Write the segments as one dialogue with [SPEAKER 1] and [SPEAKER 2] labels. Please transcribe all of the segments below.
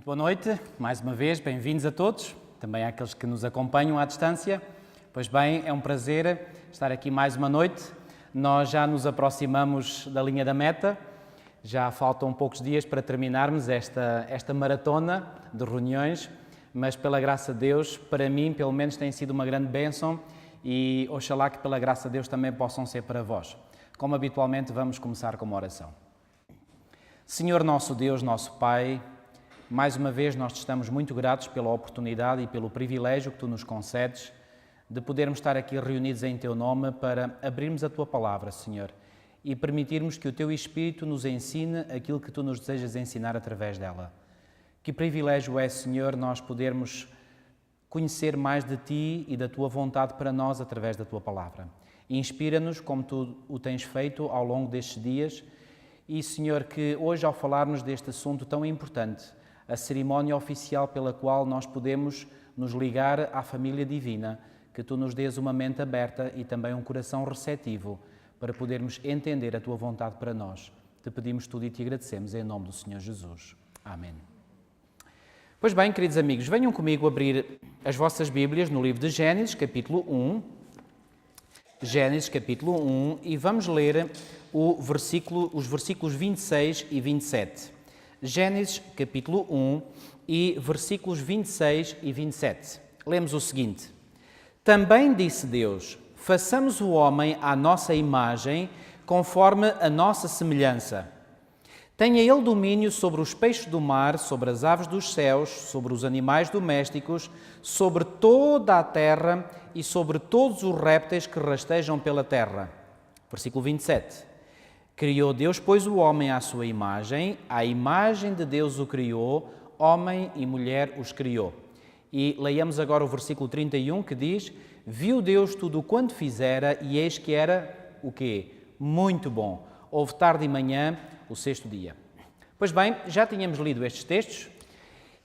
[SPEAKER 1] Muito boa noite, mais uma vez, bem-vindos a todos, também àqueles que nos acompanham à distância. Pois bem, é um prazer estar aqui mais uma noite. Nós já nos aproximamos da linha da meta, já faltam poucos dias para terminarmos esta maratona de reuniões, mas pela graça de Deus, para mim, pelo menos, tem sido uma grande bênção e oxalá que pela graça de Deus também possam ser para vós. Como habitualmente, vamos começar com uma oração. Senhor nosso Deus, nosso Pai, mais uma vez nós te estamos muito gratos pela oportunidade e pelo privilégio que tu nos concedes de podermos estar aqui reunidos em teu nome para abrirmos a tua palavra, Senhor, e permitirmos que o teu Espírito nos ensine aquilo que tu nos desejas ensinar através dela. Que privilégio é, Senhor, nós podermos conhecer mais de ti e da tua vontade para nós através da tua palavra. Inspira-nos como tu o tens feito ao longo destes dias e, Senhor, que hoje ao falarmos deste assunto tão importante, a cerimónia oficial pela qual nós podemos nos ligar à família divina, que tu nos dês uma mente aberta e também um coração receptivo para podermos entender a tua vontade para nós. Te pedimos tudo e te agradecemos em nome do Senhor Jesus. Amém. Pois bem, queridos amigos, venham comigo abrir as vossas Bíblias no livro de Gênesis, capítulo 1. Gênesis, capítulo 1, e vamos ler os versículos 26 e 27. Gênesis, capítulo 1 e versículos 26 e 27. Lemos o seguinte: Também disse Deus, façamos o homem à nossa imagem, conforme a nossa semelhança. Tenha ele domínio sobre os peixes do mar, sobre as aves dos céus, sobre os animais domésticos, sobre toda a terra e sobre todos os répteis que rastejam pela terra. Versículo 27. Criou Deus, pois, o homem à sua imagem, à imagem de Deus o criou, homem e mulher os criou. E leiamos agora o versículo 31 que diz: Viu Deus tudo o quanto fizera e eis que era o quê? Muito bom. Houve tarde e manhã, o sexto dia. Pois bem, já tínhamos lido estes textos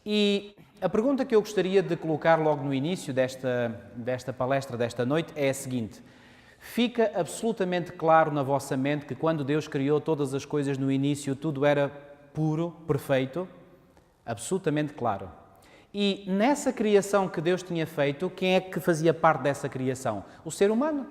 [SPEAKER 1] e a pergunta que eu gostaria de colocar logo no início desta palestra desta noite é a seguinte: fica absolutamente claro na vossa mente que quando Deus criou todas as coisas no início, tudo era puro, perfeito? Absolutamente claro. E nessa criação que Deus tinha feito, quem é que fazia parte dessa criação? O ser humano,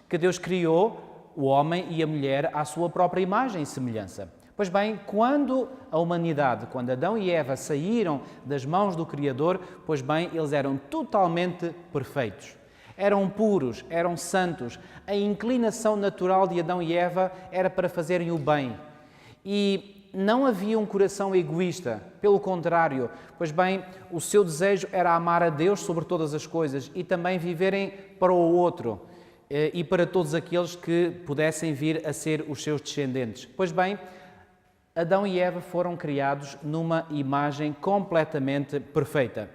[SPEAKER 1] que Deus criou o homem e a mulher à sua própria imagem e semelhança. Pois bem, quando a humanidade, quando Adão e Eva saíram das mãos do Criador, pois bem, eles eram totalmente perfeitos. Eram puros, eram santos. A inclinação natural de Adão e Eva era para fazerem o bem. E não havia um coração egoísta, pelo contrário. Pois bem, o seu desejo era amar a Deus sobre todas as coisas e também viverem para o outro e para todos aqueles que pudessem vir a ser os seus descendentes. Pois bem, Adão e Eva foram criados numa imagem completamente perfeita.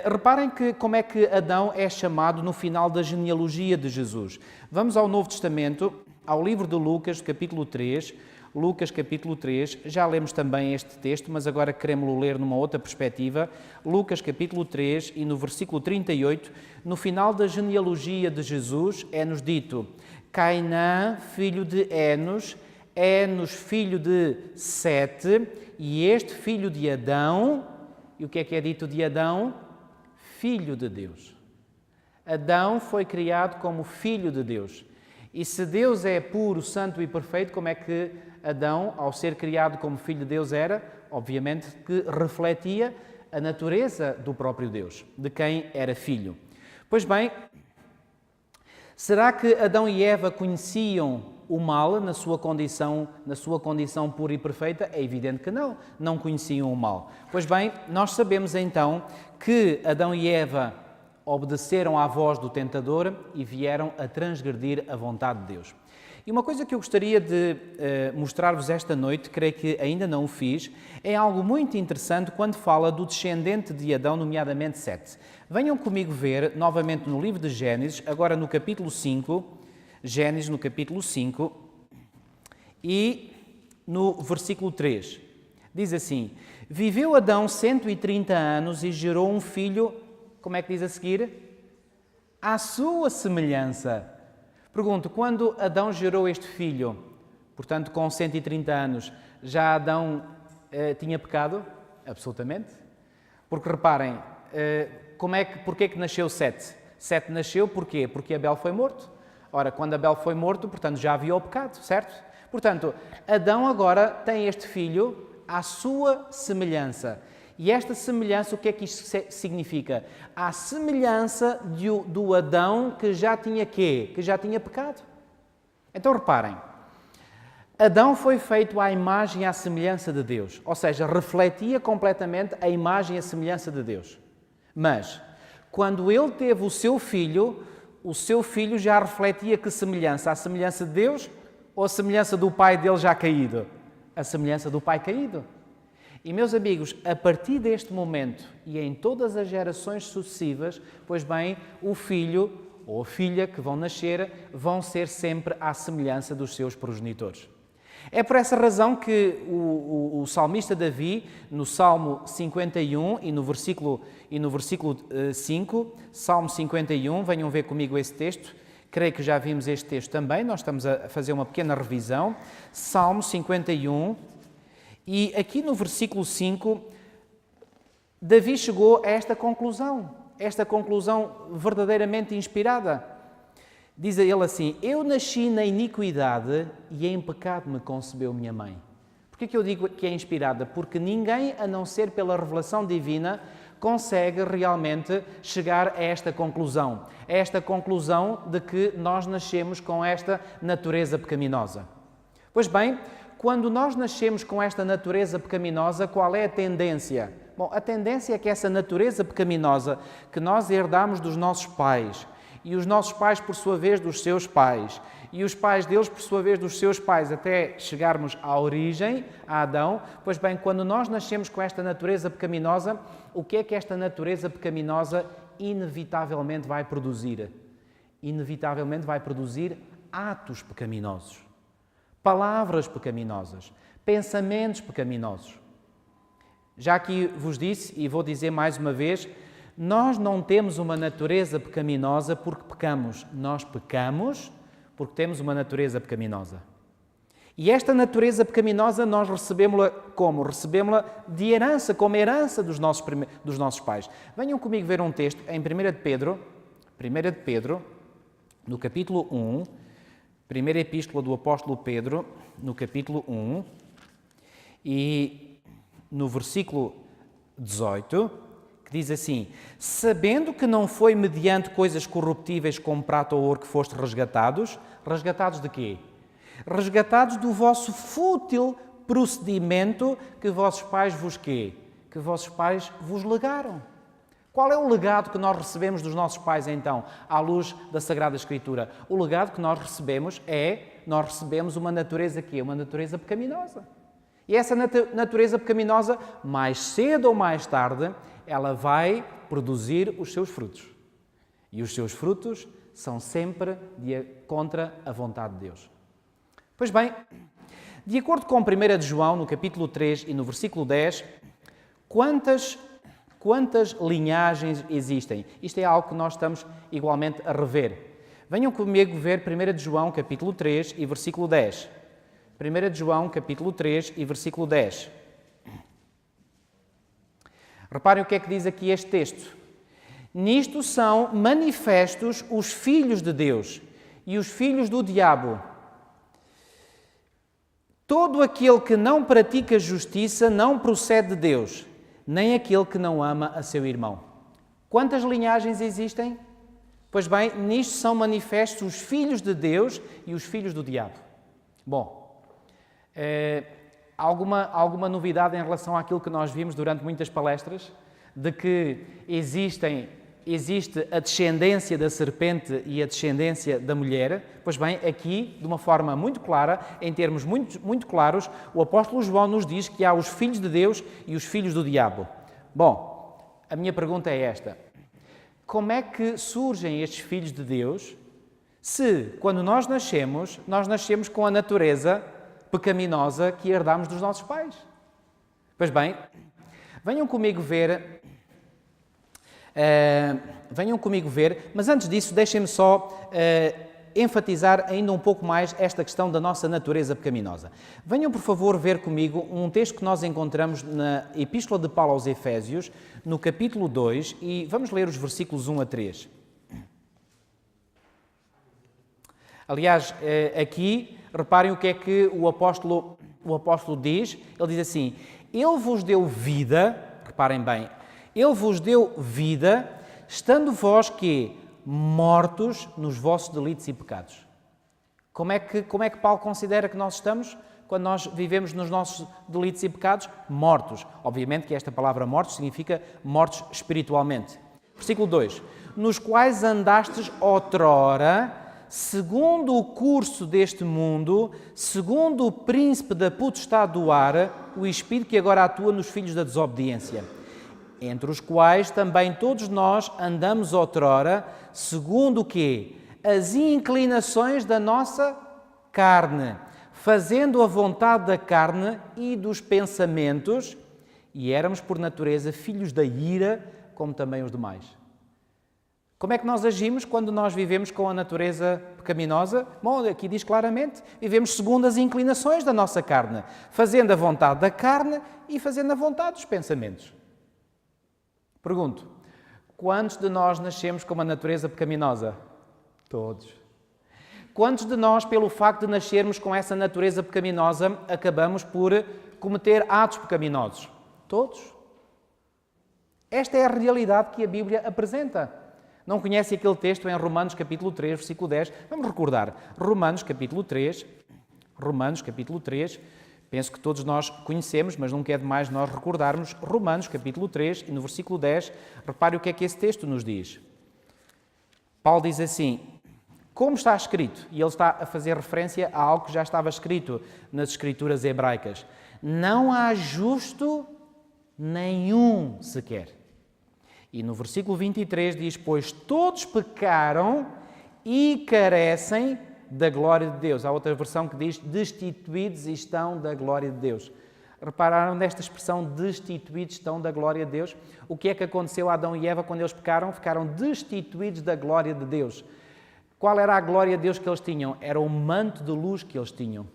[SPEAKER 1] Reparem como é que Adão é chamado no final da genealogia de Jesus. Vamos ao Novo Testamento, ao livro de Lucas, capítulo 3. Lucas, capítulo 3, já lemos também este texto, mas agora queremos ler numa outra perspectiva. Lucas, capítulo 3, e no versículo 38, no final da genealogia de Jesus, é-nos dito: Cainã, filho de Enos, Enos, filho de Sete, e este filho de Adão. E o que é dito de Adão? Filho de Deus. Adão foi criado como filho de Deus. E se Deus é puro, santo e perfeito, como é que Adão, ao ser criado como filho de Deus, era? Obviamente que refletia a natureza do próprio Deus, de quem era filho. Pois bem, será que Adão e Eva conheciam o mal na sua condição pura e perfeita? É evidente que não conheciam o mal. Pois bem, nós sabemos então que Adão e Eva obedeceram à voz do tentador e vieram a transgredir a vontade de Deus. E uma coisa que eu gostaria de mostrar-vos esta noite, creio que ainda não o fiz, é algo muito interessante quando fala do descendente de Adão, nomeadamente Sete. Venham comigo ver novamente no livro de Gênesis, agora no capítulo 5, Gênesis no capítulo 5 e no versículo 3. Diz assim: Viveu Adão 130 anos e gerou um filho, como é que diz a seguir? À sua semelhança. Pergunto, quando Adão gerou este filho, portanto com 130 anos, já Adão tinha pecado? Absolutamente. Porque reparem, porquê que nasceu Sete? Sete nasceu porquê? Porque Abel foi morto. Ora, quando Abel foi morto, portanto, já havia o pecado, certo? Portanto, Adão agora tem este filho à sua semelhança. E esta semelhança, o que é que isto significa? A semelhança do Adão que já tinha quê? Que já tinha pecado. Então, reparem. Adão foi feito à imagem e à semelhança de Deus. Ou seja, refletia completamente a imagem e a semelhança de Deus. Mas, quando ele teve o seu filho já refletia que semelhança? A semelhança de Deus ou a semelhança do pai dele já caído? A semelhança do pai caído. E, meus amigos, a partir deste momento e em todas as gerações sucessivas, pois bem, o filho ou a filha que vão nascer vão ser sempre à semelhança dos seus progenitores. É por essa razão que o salmista Davi, no Salmo 51 e no versículo 5, Salmo 51, venham ver comigo esse texto, creio que já vimos este texto também, nós estamos a fazer uma pequena revisão. Salmo 51, e aqui no versículo 5, Davi chegou a esta conclusão verdadeiramente inspirada. Diz a ele assim: eu nasci na iniquidade e em pecado me concebeu minha mãe. Porquê que eu digo que é inspirada? Porque ninguém, a não ser pela revelação divina, consegue realmente chegar a esta conclusão de que nós nascemos com esta natureza pecaminosa. Pois bem, quando nós nascemos com esta natureza pecaminosa, qual é a tendência? Bom, a tendência é que essa natureza pecaminosa que nós herdamos dos nossos pais, e os nossos pais, por sua vez, dos seus pais, e os pais deles, por sua vez, dos seus pais, até chegarmos à origem, a Adão. Pois bem, quando nós nascemos com esta natureza pecaminosa, o que é que esta natureza pecaminosa inevitavelmente vai produzir? Inevitavelmente vai produzir atos pecaminosos, palavras pecaminosas, pensamentos pecaminosos. Já aqui vos disse, e vou dizer mais uma vez, nós não temos uma natureza pecaminosa porque pecamos. Nós pecamos porque temos uma natureza pecaminosa. E esta natureza pecaminosa nós recebemos-la como? Recebemos-la de herança, como herança dos nossos pais. Venham comigo ver um texto em 1 de Pedro, no capítulo 1, primeira epístola do apóstolo Pedro, no capítulo 1, e no versículo 18, diz assim: sabendo que não foi mediante coisas corruptíveis como prata ou ouro que foste resgatados. Resgatados de quê? Resgatados do vosso fútil procedimento que vossos pais que vossos pais vos legaram. Qual é o legado que nós recebemos dos nossos pais, então, à luz da Sagrada Escritura? O legado que nós recebemos uma natureza quê? Uma natureza pecaminosa. E essa natureza pecaminosa, mais cedo ou mais tarde, ela vai produzir os seus frutos. E os seus frutos são sempre contra a vontade de Deus. Pois bem, de acordo com 1 de João, no capítulo 3 e no versículo 10, quantas linhagens existem? Isto é algo que nós estamos igualmente a rever. Venham comigo ver 1 de João, capítulo 3 e versículo 10. 1 de João, capítulo 3 e versículo 10. Reparem o que é que diz aqui este texto. Nisto são manifestos os filhos de Deus e os filhos do diabo. Todo aquele que não pratica justiça não procede de Deus, nem aquele que não ama a seu irmão. Quantas linhagens existem? Pois bem, nisto são manifestos os filhos de Deus e os filhos do diabo. Bom, alguma novidade em relação àquilo que nós vimos durante muitas palestras? De que existe a descendência da serpente e a descendência da mulher? Pois bem, aqui, de uma forma muito clara, em termos muito claros, o apóstolo João nos diz que há os filhos de Deus e os filhos do diabo. Bom, a minha pergunta é esta: como é que surgem estes filhos de Deus se, quando nós nascemos com a natureza pecaminosa que herdamos dos nossos pais? Pois bem, venham comigo ver, mas antes disso deixem-me só enfatizar ainda um pouco mais esta questão da nossa natureza pecaminosa. Venham, por favor, ver comigo um texto que nós encontramos na Epístola de Paulo aos Efésios, no capítulo 2, e vamos ler os versículos 1 a 3. Aliás, aqui, reparem o que é que o apóstolo diz. Ele diz assim: Ele vos deu vida, reparem bem, Ele vos deu vida, estando vós que mortos nos vossos delitos e pecados. Como é que Paulo considera que nós estamos quando nós vivemos nos nossos delitos e pecados? Mortos. Obviamente que esta palavra mortos significa mortos espiritualmente. Versículo 2. Nos quais andastes outrora, segundo o curso deste mundo, segundo o príncipe da potestade do ar, o espírito que agora atua nos filhos da desobediência, entre os quais também todos nós andamos outrora, segundo o quê? As inclinações da nossa carne, fazendo a vontade da carne e dos pensamentos, e éramos por natureza filhos da ira, como também os demais. Como é que nós agimos quando nós vivemos com a natureza pecaminosa? Bom, aqui diz claramente, vivemos segundo as inclinações da nossa carne, fazendo a vontade da carne e fazendo a vontade dos pensamentos. Pergunto, quantos de nós nascemos com uma natureza pecaminosa? Todos. Quantos de nós, pelo facto de nascermos com essa natureza pecaminosa, acabamos por cometer atos pecaminosos? Todos. Esta é a realidade que a Bíblia apresenta. Não conhece aquele texto em Romanos capítulo 3, versículo 10? Vamos recordar. Romanos capítulo 3, penso que todos nós conhecemos, mas nunca é demais nós recordarmos. Romanos capítulo 3 e no versículo 10, repare o que é que esse texto nos diz. Paulo diz assim: como está escrito, e ele está a fazer referência a algo que já estava escrito nas escrituras hebraicas: não há justo nenhum sequer. E no versículo 23 diz: pois todos pecaram e carecem da glória de Deus. Há outra versão que diz: destituídos estão da glória de Deus. Repararam nesta expressão, destituídos estão da glória de Deus? O que é que aconteceu a Adão e Eva quando eles pecaram? Ficaram destituídos da glória de Deus. Qual era a glória de Deus que eles tinham? Era o manto de luz que eles tinham.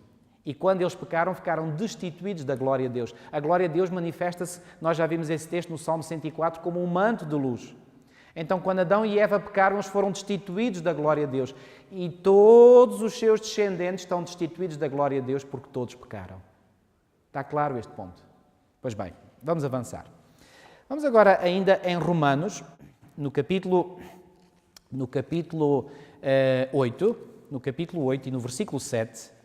[SPEAKER 1] E quando eles pecaram, ficaram destituídos da glória de Deus. A glória de Deus manifesta-se, nós já vimos esse texto no Salmo 104, como um manto de luz. Então, quando Adão e Eva pecaram, eles foram destituídos da glória de Deus. E todos os seus descendentes estão destituídos da glória de Deus porque todos pecaram. Está claro este ponto? Pois bem, vamos avançar. Vamos agora ainda em Romanos, no capítulo 8 e no versículo 7,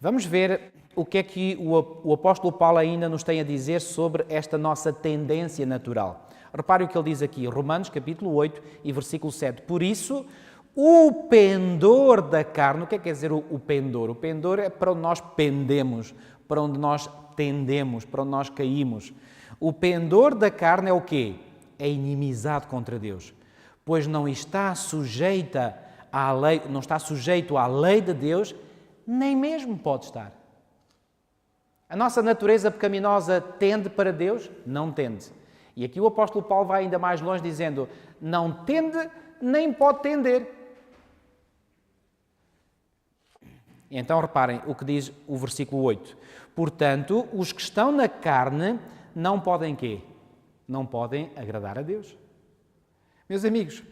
[SPEAKER 1] vamos ver o que é que o apóstolo Paulo ainda nos tem a dizer sobre esta nossa tendência natural. Repare o que ele diz aqui, Romanos capítulo 8 e versículo 7. Por isso, o pendor da carne, o que é que quer dizer o pendor? O pendor é para onde nós pendemos, para onde nós tendemos, para onde nós caímos. O pendor da carne é o quê? É inimizade contra Deus, pois não está sujeita à lei, não está sujeito à lei de Deus, nem mesmo pode estar. A nossa natureza pecaminosa tende para Deus? Não tende. E aqui o apóstolo Paulo vai ainda mais longe dizendo, não tende nem pode tender. E então reparem o que diz o versículo 8. Portanto, os que estão na carne não podem quê? Não podem agradar a Deus. Meus amigos,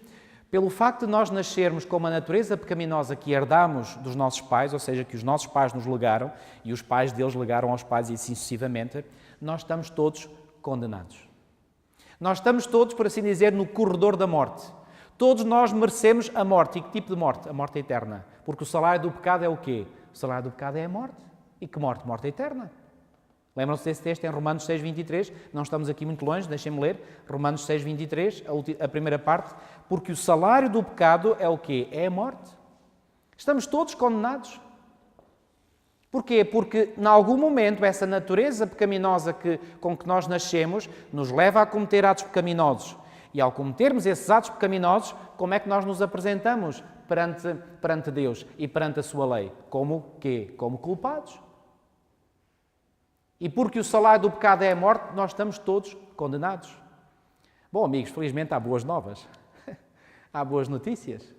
[SPEAKER 1] pelo facto de nós nascermos com uma natureza pecaminosa que herdamos dos nossos pais, ou seja, que os nossos pais nos legaram e os pais deles legaram aos pais e assim sucessivamente, nós estamos todos condenados. Nós estamos todos, por assim dizer, no corredor da morte. Todos nós merecemos a morte. E que tipo de morte? A morte eterna. Porque o salário do pecado é o quê? O salário do pecado é a morte. E que morte? Morte eterna. Lembram-se desse texto em Romanos 6, 23? Não estamos aqui muito longe, deixem-me ler. Romanos 6, 23, a primeira parte. Porque o salário do pecado é o quê? É a morte. Estamos todos condenados. Porquê? Porque, em algum momento, essa natureza pecaminosa com que nós nascemos nos leva a cometer atos pecaminosos. E, ao cometermos esses atos pecaminosos, como é que nós nos apresentamos perante Deus e perante a sua lei? Como quê? Como culpados. E porque o salário do pecado é a morte, nós estamos todos condenados. Bom, amigos, felizmente há boas novas. Há boas notícias.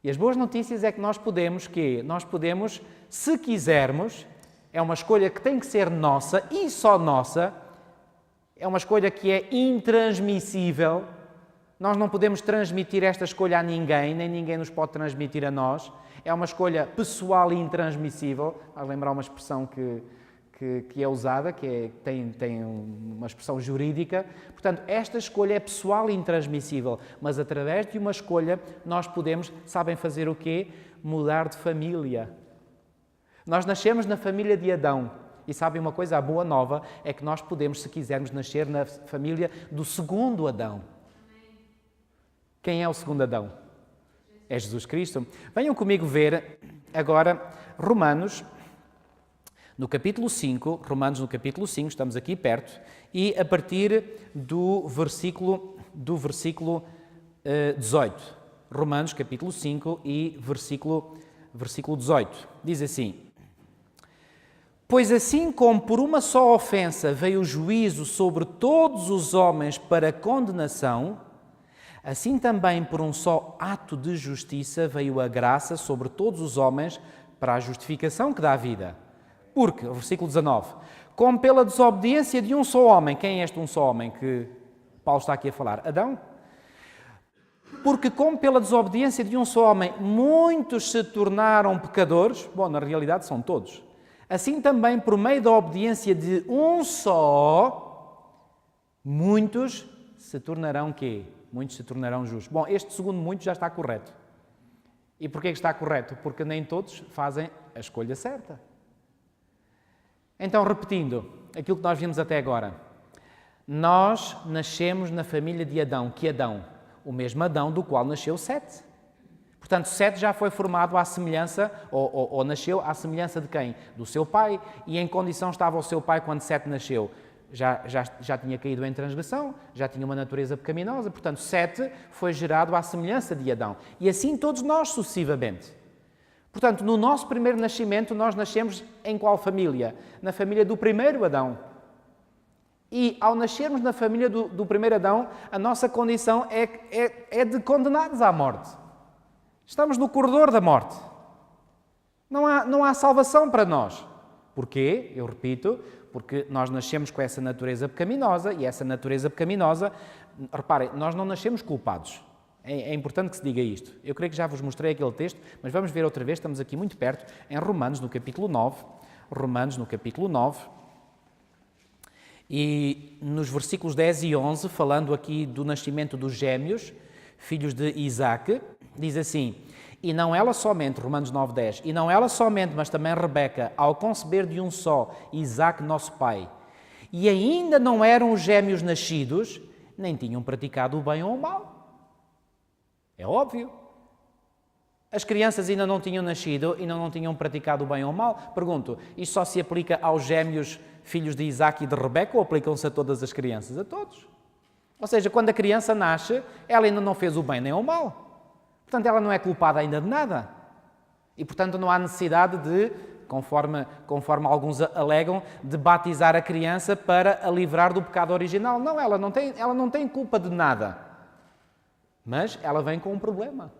[SPEAKER 1] E as boas notícias é que nós podemos, se quisermos, é uma escolha que tem que ser nossa e só nossa, é uma escolha que é intransmissível. Nós não podemos transmitir esta escolha a ninguém, nem ninguém nos pode transmitir a nós. É uma escolha pessoal e intransmissível. Vais lembrar uma expressão que é usada, tem uma expressão jurídica. Portanto, esta escolha é pessoal e intransmissível, mas através de uma escolha nós podemos, sabem fazer o quê? Mudar de família. Nós nascemos na família de Adão. E sabem uma coisa? A boa nova é que nós podemos, se quisermos, nascer na família do segundo Adão. Quem é o segundo Adão? É Jesus Cristo. Venham comigo ver agora Romanos, no capítulo 5, estamos aqui perto, e a partir do versículo 18. Romanos, capítulo 5 e versículo 18. Diz assim: Pois assim como por uma só ofensa veio o juízo sobre todos os homens para condenação, assim também por um só ato de justiça veio a graça sobre todos os homens para a justificação que dá vida. Porque, versículo 19, como pela desobediência de um só homem, quem é este um só homem que Paulo está aqui a falar? Adão? Porque como pela desobediência de um só homem muitos se tornaram pecadores, bom, na realidade são todos, assim também por meio da obediência de um só, muitos se tornarão quê? Muitos se tornarão justos. Bom, este segundo muito já está correto. E porquê que está correto? Porque nem todos fazem a escolha certa. Então, repetindo aquilo que nós vimos até agora, nós nascemos na família de Adão. Que Adão? O mesmo Adão do qual nasceu Sete. Portanto, Sete já foi formado à semelhança, ou nasceu à semelhança de quem? Do seu pai. E em condição estava o seu pai quando Sete nasceu? Já tinha caído em transgressão, já tinha uma natureza pecaminosa. Portanto, Sete foi gerado à semelhança de Adão. E assim todos nós sucessivamente. Portanto, no nosso primeiro nascimento, nós nascemos em qual família? Na família do primeiro Adão. E ao nascermos na família do primeiro Adão, a nossa condição é de condenados à morte. Estamos no corredor da morte. Não há salvação para nós. Porquê? Eu repito, porque nós nascemos com essa natureza pecaminosa e essa natureza pecaminosa, reparem, nós não nascemos culpados. É importante que se diga isto. Eu creio que já vos mostrei aquele texto, mas vamos ver outra vez, estamos aqui muito perto, em Romanos, no capítulo 9. Romanos, no capítulo 9. E nos versículos 10 e 11, falando aqui do nascimento dos gêmeos, filhos de Isaque, diz assim: E não ela somente, Romanos 9, 10, e não ela somente, mas também Rebeca, ao conceber de um só, Isaque, nosso pai, e ainda não eram os gêmeos nascidos, nem tinham praticado o bem ou o mal. É óbvio. As crianças ainda não tinham nascido e não tinham praticado o bem ou o mal. Pergunto, isto só se aplica aos gêmeos filhos de Isaque e de Rebeca ou aplicam-se a todas as crianças? A todos. Ou seja, quando a criança nasce, ela ainda não fez o bem nem o mal. Portanto, ela não é culpada ainda de nada. E, portanto, não há necessidade de, conforme alguns alegam, de batizar a criança para a livrar do pecado original. Não, ela não tem culpa de nada. Mas ela vem com um problema.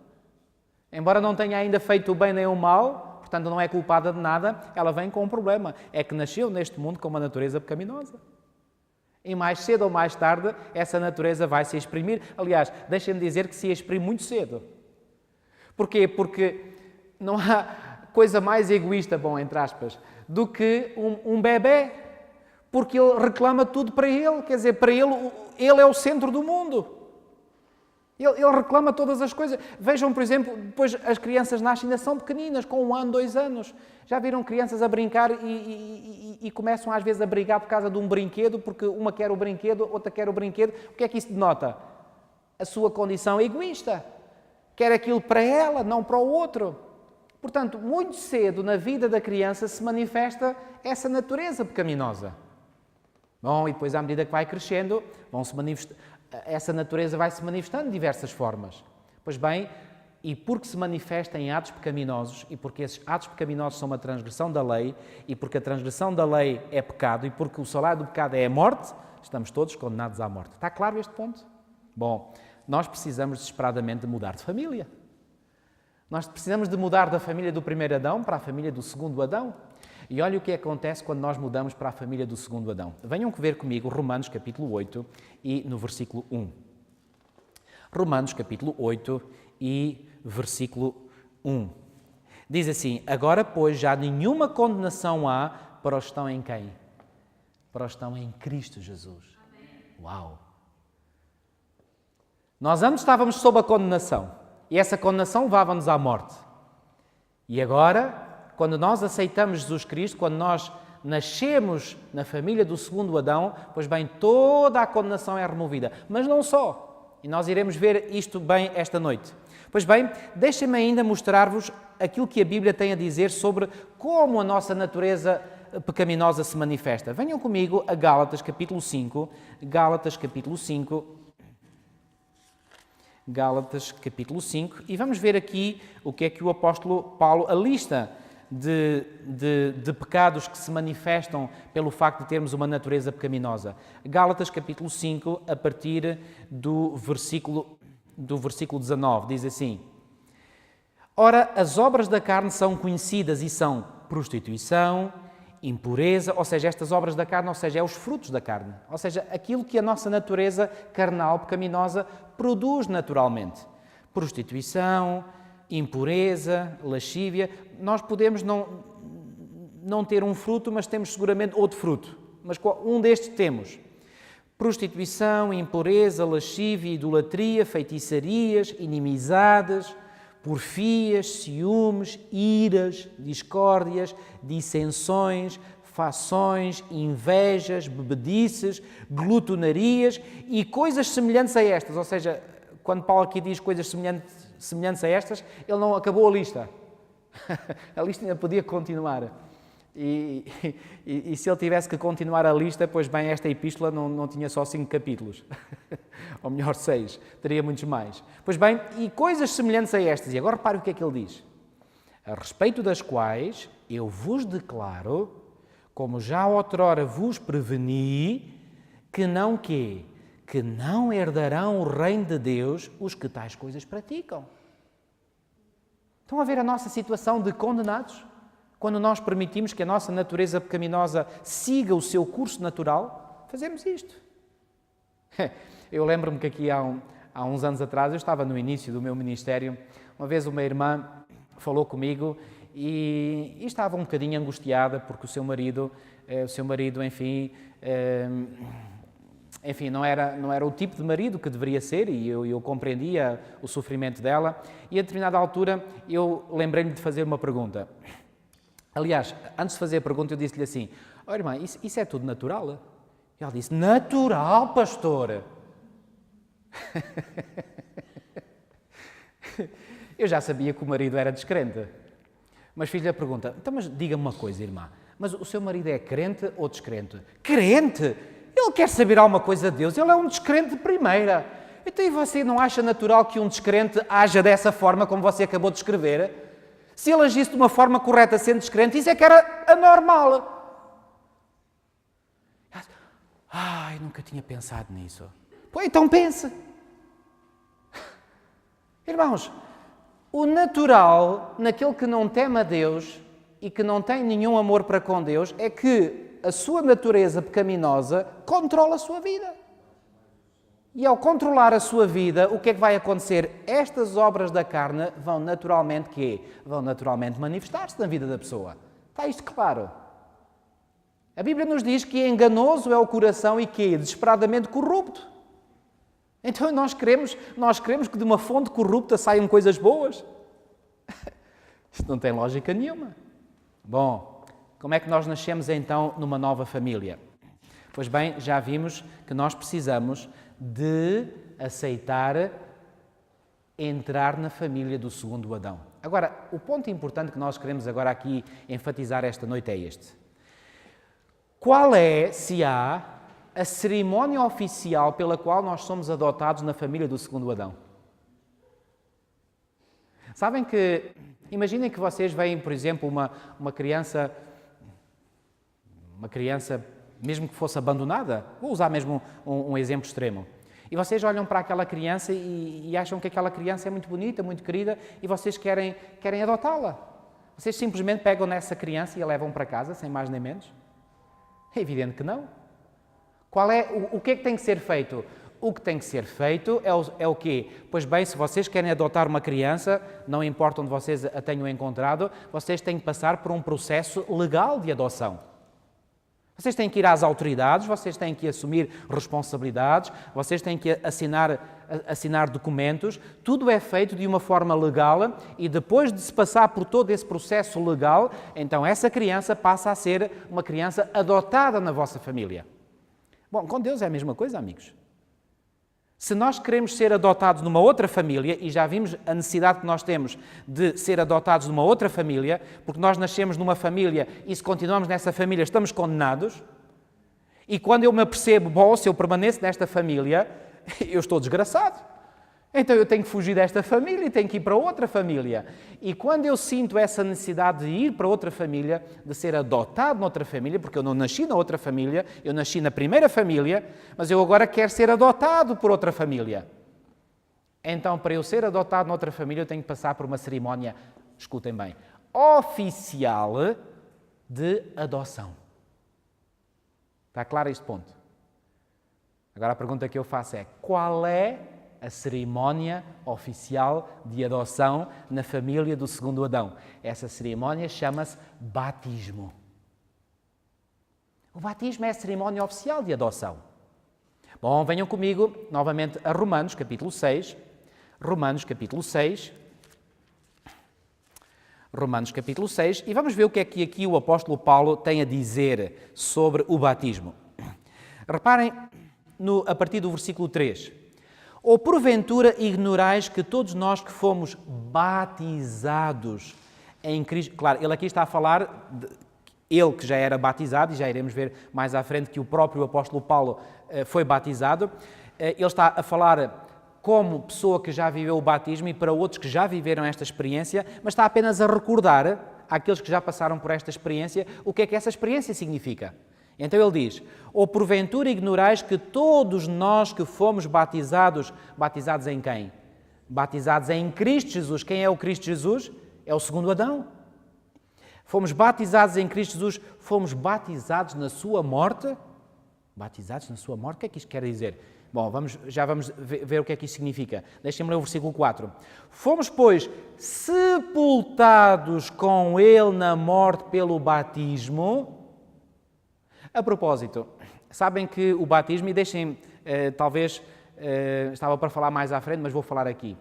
[SPEAKER 1] Embora não tenha ainda feito o bem nem o mal, portanto não é culpada de nada, ela vem com um problema. É que nasceu neste mundo com uma natureza pecaminosa. E mais cedo ou mais tarde, essa natureza vai se exprimir. Aliás, deixem-me dizer que se exprime muito cedo. Porquê? Porque não há coisa mais egoísta, bom, entre aspas, do que um bebê. Porque ele reclama tudo para ele. Quer dizer, para ele é o centro do mundo. Ele reclama todas as coisas. Vejam, por exemplo, depois as crianças nascem, ainda são pequeninas, com 1 ano, 2 anos. Já viram crianças a brincar e começam às vezes a brigar por causa de um brinquedo, porque uma quer o brinquedo, outra quer o brinquedo. O que é que isso denota? A sua condição egoísta. Quer aquilo para ela, não para o outro. Portanto, muito cedo na vida da criança se manifesta essa natureza pecaminosa. Bom, e depois à medida que vai crescendo, essa natureza vai se manifestando de diversas formas. Pois bem, e porque se manifesta em atos pecaminosos, e porque esses atos pecaminosos são uma transgressão da lei, e porque a transgressão da lei é pecado, e porque o salário do pecado é a morte, estamos todos condenados à morte. Está claro este ponto? Bom, nós precisamos desesperadamente de mudar de família. Nós precisamos de mudar da família do primeiro Adão para a família do segundo Adão. E olha o que acontece quando nós mudamos para a família do segundo Adão. Venham ver comigo Romanos capítulo 8 e no versículo 1. Romanos capítulo 8 e versículo 1. Diz assim: agora, pois, já nenhuma condenação há para os que estão em quem? Para os que estão em Cristo Jesus. Uau! Nós antes estávamos sob a condenação e essa condenação levava-nos à morte. E agora, quando nós aceitamos Jesus Cristo, quando nós nascemos na família do segundo Adão, pois bem, toda a condenação é removida. Mas não só. E nós iremos ver isto bem esta noite. Pois bem, deixem-me ainda mostrar-vos aquilo que a Bíblia tem a dizer sobre como a nossa natureza pecaminosa se manifesta. Venham comigo a Gálatas capítulo 5. Gálatas capítulo 5. Gálatas capítulo 5. E vamos ver aqui o que é que o apóstolo Paulo, a lista de pecados que se manifestam pelo facto de termos uma natureza pecaminosa. Gálatas capítulo 5, a partir do versículo 19, diz assim: ora, as obras da carne são conhecidas e são prostituição, impureza, ou seja, estas obras da carne, ou seja, é os frutos da carne, ou seja, aquilo que a nossa natureza carnal, pecaminosa, produz naturalmente. Prostituição, impureza, lascívia. Nós podemos não ter um fruto, mas temos seguramente outro fruto. Mas um destes temos. Prostituição, impureza, lascívia, idolatria, feitiçarias, inimizades, porfias, ciúmes, iras, discórdias, dissensões, fações, invejas, bebedices, glutonarias e coisas semelhantes a estas. Ou seja, quando Paulo aqui diz coisas semelhantes a estas, ele não acabou a lista. A lista ainda podia continuar. E se ele tivesse que continuar a lista, pois bem, esta epístola não tinha só 5 capítulos. Ou melhor, 6. Teria muitos mais. Pois bem, e coisas semelhantes a estas. E agora repare o que é que ele diz. A respeito das quais eu vos declaro, como já outrora vos preveni, que não quê? Que não herdarão o reino de Deus os que tais coisas praticam. Estão a ver a nossa situação de condenados? Quando nós permitimos que a nossa natureza pecaminosa siga o seu curso natural, fazemos isto. Eu lembro-me que aqui há uns anos atrás, eu estava no início do meu ministério, uma vez uma irmã falou comigo e estava um bocadinho angustiada porque o seu marido, enfim, não era o tipo de marido que deveria ser e eu compreendia o sofrimento dela e a determinada altura eu lembrei-lhe de fazer uma pergunta. Aliás, antes de fazer a pergunta eu disse-lhe assim: oh, irmã, isso é tudo natural? E ela disse: natural, pastor? Eu já sabia que o marido era descrente, mas fiz-lhe a pergunta: então, mas diga-me uma coisa, irmã, mas o seu marido é crente ou descrente? Crente? Ele quer saber alguma coisa de Deus, ele é um descrente de primeira. Então, e você não acha natural que um descrente haja dessa forma como você acabou de descrever? Se ele agisse de uma forma correta sendo descrente, isso é que era anormal. Ai, nunca tinha pensado nisso. Pois então pense. Irmãos, o natural, naquele que não teme a Deus e que não tem nenhum amor para com Deus, é que a sua natureza pecaminosa controla a sua vida. E ao controlar a sua vida, o que é que vai acontecer? Estas obras da carne vão naturalmente quê? Vão naturalmente manifestar-se na vida da pessoa. Está isto claro? A Bíblia nos diz que enganoso é o coração e que desesperadamente corrupto. Então nós queremos que de uma fonte corrupta saiam coisas boas? Isto não tem lógica nenhuma. Bom, como é que nós nascemos então numa nova família? Pois bem, já vimos que nós precisamos de aceitar entrar na família do segundo Adão. Agora, o ponto importante que nós queremos agora aqui enfatizar esta noite é este. Qual é, se há, a cerimónia oficial pela qual nós somos adotados na família do segundo Adão? Sabem que, imaginem que vocês veem, por exemplo, uma criança, mesmo que fosse abandonada, vou usar mesmo um exemplo extremo. E vocês olham para aquela criança e acham que aquela criança é muito bonita, muito querida, e vocês querem adotá-la. Vocês simplesmente pegam nessa criança e a levam para casa, sem mais nem menos? É evidente que não. O que é que tem que ser feito? O que tem que ser feito é o quê? Pois bem, se vocês querem adotar uma criança, não importa onde vocês a tenham encontrado, vocês têm que passar por um processo legal de adoção. Vocês têm que ir às autoridades, vocês têm que assumir responsabilidades, vocês têm que assinar documentos. Tudo é feito de uma forma legal e depois de se passar por todo esse processo legal, então essa criança passa a ser uma criança adotada na vossa família. Bom, com Deus é a mesma coisa, amigos. Se nós queremos ser adotados numa outra família, e já vimos a necessidade que nós temos de ser adotados numa outra família, porque nós nascemos numa família e se continuamos nessa família estamos condenados, e quando eu me apercebo, bom, se eu permaneço nesta família, eu estou desgraçado. Então eu tenho que fugir desta família e tenho que ir para outra família. E quando eu sinto essa necessidade de ir para outra família, de ser adotado noutra família, porque eu não nasci na outra família, eu nasci na primeira família, mas eu agora quero ser adotado por outra família. Então, para eu ser adotado noutra família, eu tenho que passar por uma cerimónia, escutem bem, oficial de adoção. Está claro este ponto? Agora a pergunta que eu faço é, qual é a cerimónia oficial de adoção na família do segundo Adão? Essa cerimónia chama-se batismo. O batismo é a cerimónia oficial de adoção. Bom, venham comigo novamente a Romanos, capítulo 6. Romanos, capítulo 6. Romanos, capítulo 6. E vamos ver o que é que aqui o apóstolo Paulo tem a dizer sobre o batismo. Reparem a partir do versículo 3. Ou porventura ignorais que todos nós que fomos batizados em Cristo... Claro, ele aqui está a falar, ele que já era batizado, e já iremos ver mais à frente que o próprio apóstolo Paulo foi batizado. Ele está a falar como pessoa que já viveu o batismo e para outros que já viveram esta experiência, mas está apenas a recordar àqueles que já passaram por esta experiência o que é que essa experiência significa. Então ele diz, ou porventura ignorais que todos nós que fomos batizados em quem? Batizados em Cristo Jesus. Quem é o Cristo Jesus? É o segundo Adão. Fomos batizados em Cristo Jesus, fomos batizados na sua morte. Batizados na sua morte, o que é que isto quer dizer? Bom, já vamos ver o que é que isto significa. Deixem-me ler o versículo 4. Fomos, pois, sepultados com Ele na morte pelo batismo. A propósito, sabem que o batismo, e deixem, estava para falar mais à frente, mas vou falar aqui.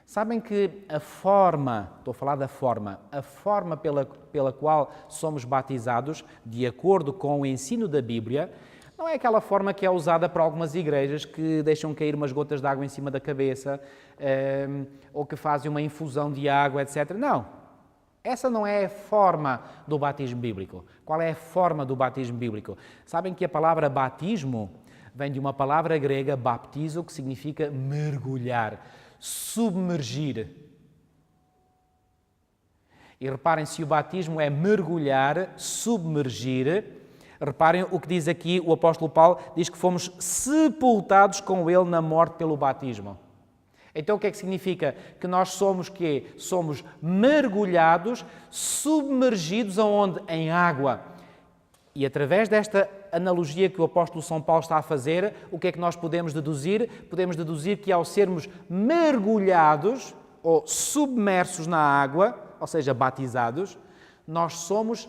[SPEAKER 1] Sabem que estou a falar da forma, a forma pela qual somos batizados, de acordo com o ensino da Bíblia, não é aquela forma que é usada para algumas igrejas que deixam cair umas gotas de água em cima da cabeça, ou que fazem uma infusão de água, etc. Não. Essa não é a forma do batismo bíblico. Qual é a forma do batismo bíblico? Sabem que a palavra batismo vem de uma palavra grega, baptizo, que significa mergulhar, submergir. E reparem, se o batismo é mergulhar, submergir, reparem o que diz aqui o apóstolo Paulo, diz que fomos sepultados com ele na morte pelo batismo. Então o que é que significa? Que nós somos quê? Somos mergulhados, submergidos aonde? Em água. E através desta analogia que o apóstolo São Paulo está a fazer, o que é que nós podemos deduzir? Podemos deduzir que ao sermos mergulhados ou submersos na água, ou seja, batizados, nós somos...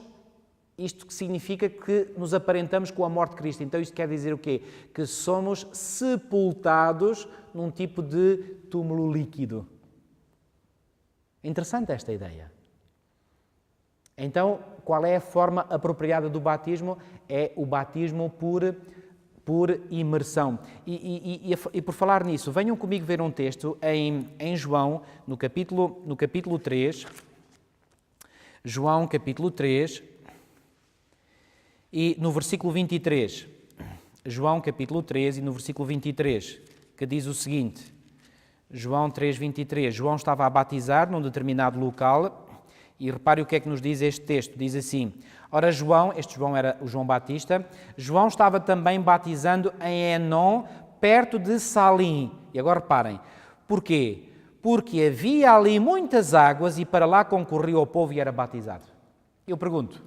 [SPEAKER 1] Isto que significa que nos aparentamos com a morte de Cristo. Então isto quer dizer o quê? Que somos sepultados num tipo de túmulo líquido. Interessante esta ideia. Então, qual é a forma apropriada do batismo? É o batismo por imersão. E por falar nisso, venham comigo ver um texto em João, no capítulo 3. João, capítulo 3... E no versículo 23, João capítulo 3 e no versículo 23, que diz o seguinte, João 3, 23, João estava a batizar num determinado local e repare o que é que nos diz este texto, diz assim, ora João, este João era o João Batista, João estava também batizando em Enom perto de Salim. E agora reparem, porquê? Porque havia ali muitas águas e para lá concorria o povo e era batizado. Eu pergunto,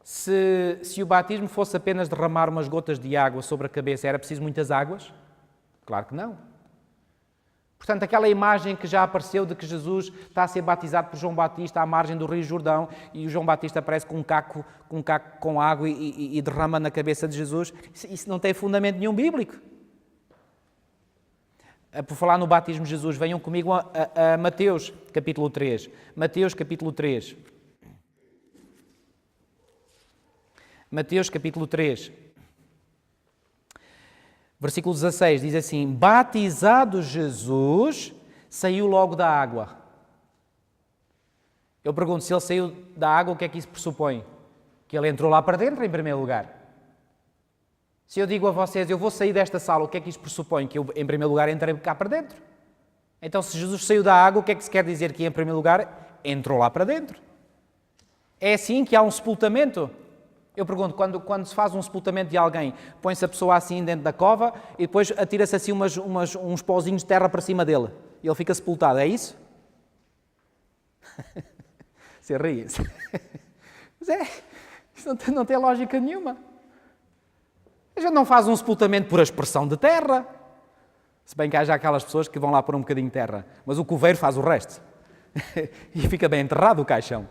[SPEAKER 1] se o batismo fosse apenas derramar umas gotas de água sobre a cabeça, era preciso muitas águas? Claro que não. Portanto, aquela imagem que já apareceu de que Jesus está a ser batizado por João Batista à margem do Rio Jordão e o João Batista aparece com um caco com água e derrama na cabeça de Jesus, isso não tem fundamento nenhum bíblico. Por falar no batismo de Jesus, venham comigo a Mateus, capítulo 3. Mateus, capítulo 3. Mateus, capítulo 3. Versículo 16 diz assim: batizado Jesus, saiu logo da água. Eu pergunto, se ele saiu da água, o que é que isso pressupõe? Que ele entrou lá para dentro, em primeiro lugar. Se eu digo a vocês, eu vou sair desta sala, o que é que isso pressupõe? Que eu, em primeiro lugar, entrei cá para dentro. Então, se Jesus saiu da água, o que é que se quer dizer? Que, em primeiro lugar, entrou lá para dentro. É assim que há um sepultamento? Eu pergunto, quando se faz um sepultamento de alguém, põe-se a pessoa assim dentro da cova e depois atira-se assim uns pozinhos de terra para cima dele. E ele fica sepultado, é isso? Você ri. Mas isso não tem lógica nenhuma. A gente não faz um sepultamento por aspersão de terra. Se bem que há já aquelas pessoas que vão lá pôr um bocadinho de terra. Mas o coveiro faz o resto. E fica bem enterrado o caixão.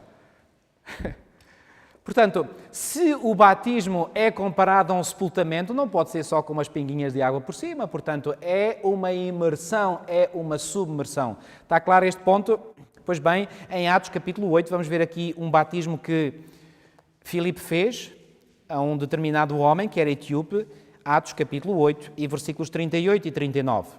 [SPEAKER 1] Portanto, se o batismo é comparado a um sepultamento, não pode ser só com umas pinguinhas de água por cima. Portanto, é uma imersão, é uma submersão. Está claro este ponto? Pois bem, em Atos capítulo 8, vamos ver aqui um batismo que Filipe fez a um determinado homem, que era etíope, Atos capítulo 8, e versículos 38 e 39.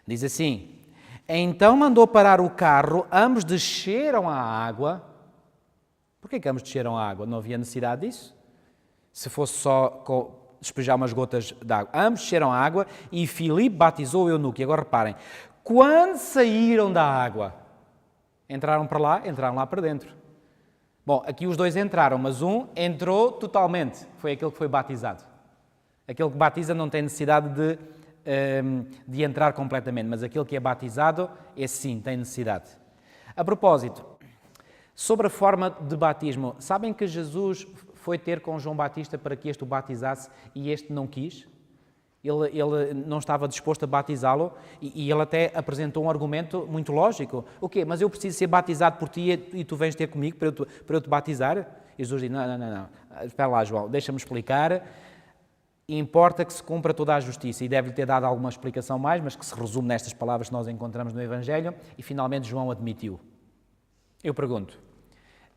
[SPEAKER 1] Diz assim: então mandou parar o carro, ambos desceram à água. Porquê que ambos desceram à água? Não havia necessidade disso? Se fosse só despejar umas gotas de água. Ambos desceram à água e Filipe batizou o eunuco. E agora reparem, quando saíram da água, entraram para lá, entraram lá para dentro. Bom, aqui os dois entraram, mas um entrou totalmente. Foi aquele que foi batizado. Aquele que batiza não tem necessidade de entrar completamente, mas aquele que é batizado, esse sim, tem necessidade. A propósito, sobre a forma de batismo, sabem que Jesus foi ter com João Batista para que este o batizasse e este não quis? Ele não estava disposto a batizá-lo e ele até apresentou um argumento muito lógico. O quê? Mas eu preciso ser batizado por ti e tu vens ter comigo para eu te batizar? E Jesus diz, não. Espera lá, João, deixa-me explicar. Importa que se cumpra toda a justiça. E deve-lhe ter dado alguma explicação mais, mas que se resume nestas palavras que nós encontramos no Evangelho. E finalmente João admitiu. Eu pergunto,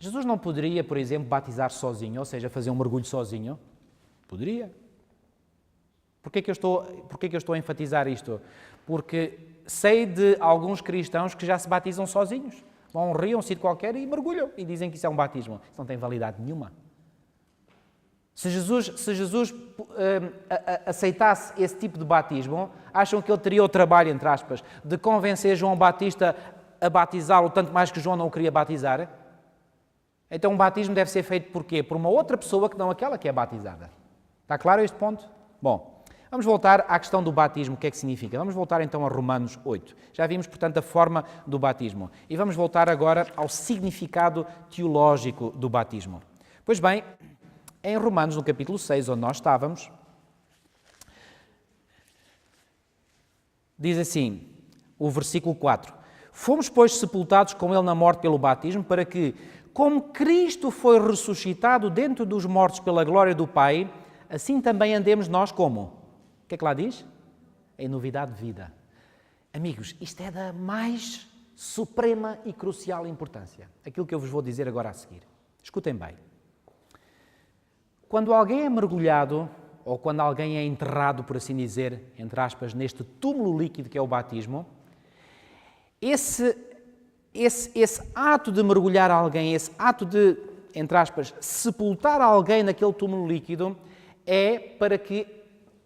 [SPEAKER 1] Jesus não poderia, por exemplo, batizar sozinho, ou seja, fazer um mergulho sozinho? Poderia. Porquê que eu estou a enfatizar isto? Porque sei de alguns cristãos que já se batizam sozinhos. Vão a um rio, um sítio qualquer e mergulham e dizem que isso é um batismo. Isso não tem validade nenhuma. Se Jesus aceitasse esse tipo de batismo, acham que ele teria o trabalho, entre aspas, de convencer João Batista a batizá-lo, tanto mais que João não o queria batizar? Então um batismo deve ser feito por quê? Por uma outra pessoa que não aquela que é batizada. Está claro este ponto? Bom, vamos voltar à questão do batismo, o que é que significa? Vamos voltar então a Romanos 8. Já vimos, portanto, a forma do batismo. E vamos voltar agora ao significado teológico do batismo. Pois bem, em Romanos, no capítulo 6, onde nós estávamos, diz assim, o versículo 4: fomos, pois, sepultados com ele na morte pelo batismo, para que, como Cristo foi ressuscitado dentro dos mortos pela glória do Pai, assim também andemos nós como? O que é que lá diz? Em novidade de vida. Amigos, isto é da mais suprema e crucial importância. Aquilo que eu vos vou dizer agora a seguir. Escutem bem. Quando alguém é mergulhado, ou quando alguém é enterrado, por assim dizer, entre aspas, neste túmulo líquido que é o batismo, esse ato de mergulhar alguém, esse ato de, entre aspas, sepultar alguém naquele túmulo líquido, é para que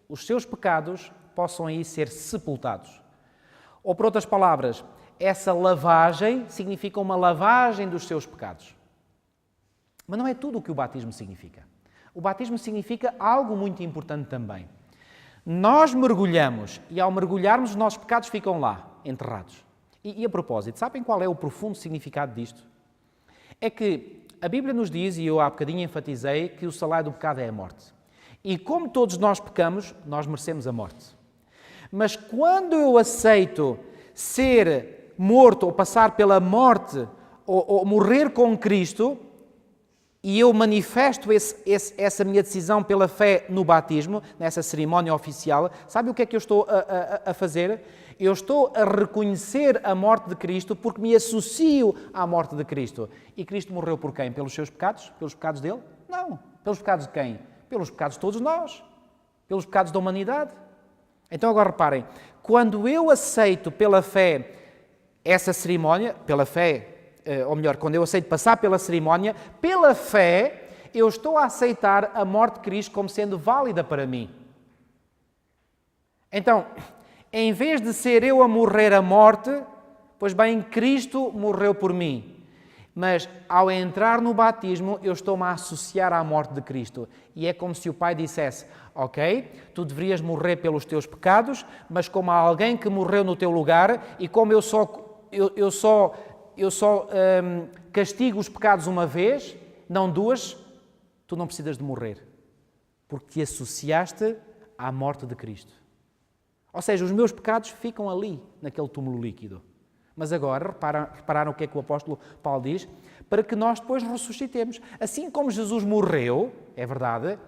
[SPEAKER 1] os seus pecados possam aí ser sepultados. Ou, por outras palavras, essa lavagem significa uma lavagem dos seus pecados. Mas não é tudo o que o batismo significa. O batismo significa algo muito importante também. Nós mergulhamos e ao mergulharmos os nossos pecados ficam lá, enterrados. E a propósito, sabem qual é o profundo significado disto? É que a Bíblia nos diz, e eu há bocadinho enfatizei, que o salário do pecado é a morte. E como todos nós pecamos, nós merecemos a morte. Mas quando eu aceito ser morto ou passar pela morte ou morrer com Cristo, e eu manifesto essa minha decisão pela fé no batismo, nessa cerimónia oficial, sabe o que é que eu estou a fazer? Eu estou a reconhecer a morte de Cristo porque me associo à morte de Cristo. E Cristo morreu por quem? Pelos seus pecados? Pelos pecados dele? Não. Pelos pecados de quem? Pelos pecados de todos nós. Pelos pecados da humanidade. Então agora reparem, quando eu aceito pela fé essa cerimónia, pela fé, ou melhor, quando eu aceito passar pela cerimónia, pela fé, eu estou a aceitar a morte de Cristo como sendo válida para mim. Então, em vez de ser eu a morrer a morte, pois bem, Cristo morreu por mim. Mas, ao entrar no batismo, eu estou-me a associar à morte de Cristo. E é como se o Pai dissesse, ok, tu deverias morrer pelos teus pecados, mas como há alguém que morreu no teu lugar, e como eu só castigo os pecados uma vez, não duas, tu não precisas de morrer, porque te associaste à morte de Cristo. Ou seja, os meus pecados ficam ali, naquele túmulo líquido. Mas agora, repararam o que é que o apóstolo Paulo diz? Para que nós depois ressuscitemos. Assim como Jesus morreu, é verdade,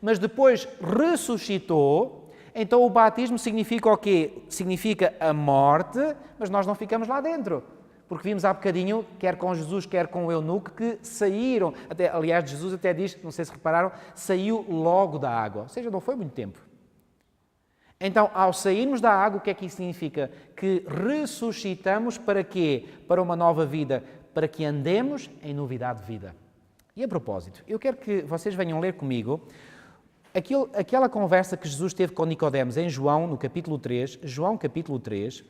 [SPEAKER 1] mas depois ressuscitou, então o batismo significa o quê? Significa a morte, mas nós não ficamos lá dentro. Porque vimos há bocadinho, quer com Jesus, quer com o eunuco, que saíram, aliás, Jesus até diz, não sei se repararam, saiu logo da água, ou seja, não foi muito tempo. Então, ao sairmos da água, o que é que isso significa? Que ressuscitamos para quê? Para uma nova vida, para que andemos em novidade de vida. E a propósito, eu quero que vocês venham ler comigo aquela conversa que Jesus teve com Nicodemos em João, no capítulo 3, João capítulo 3,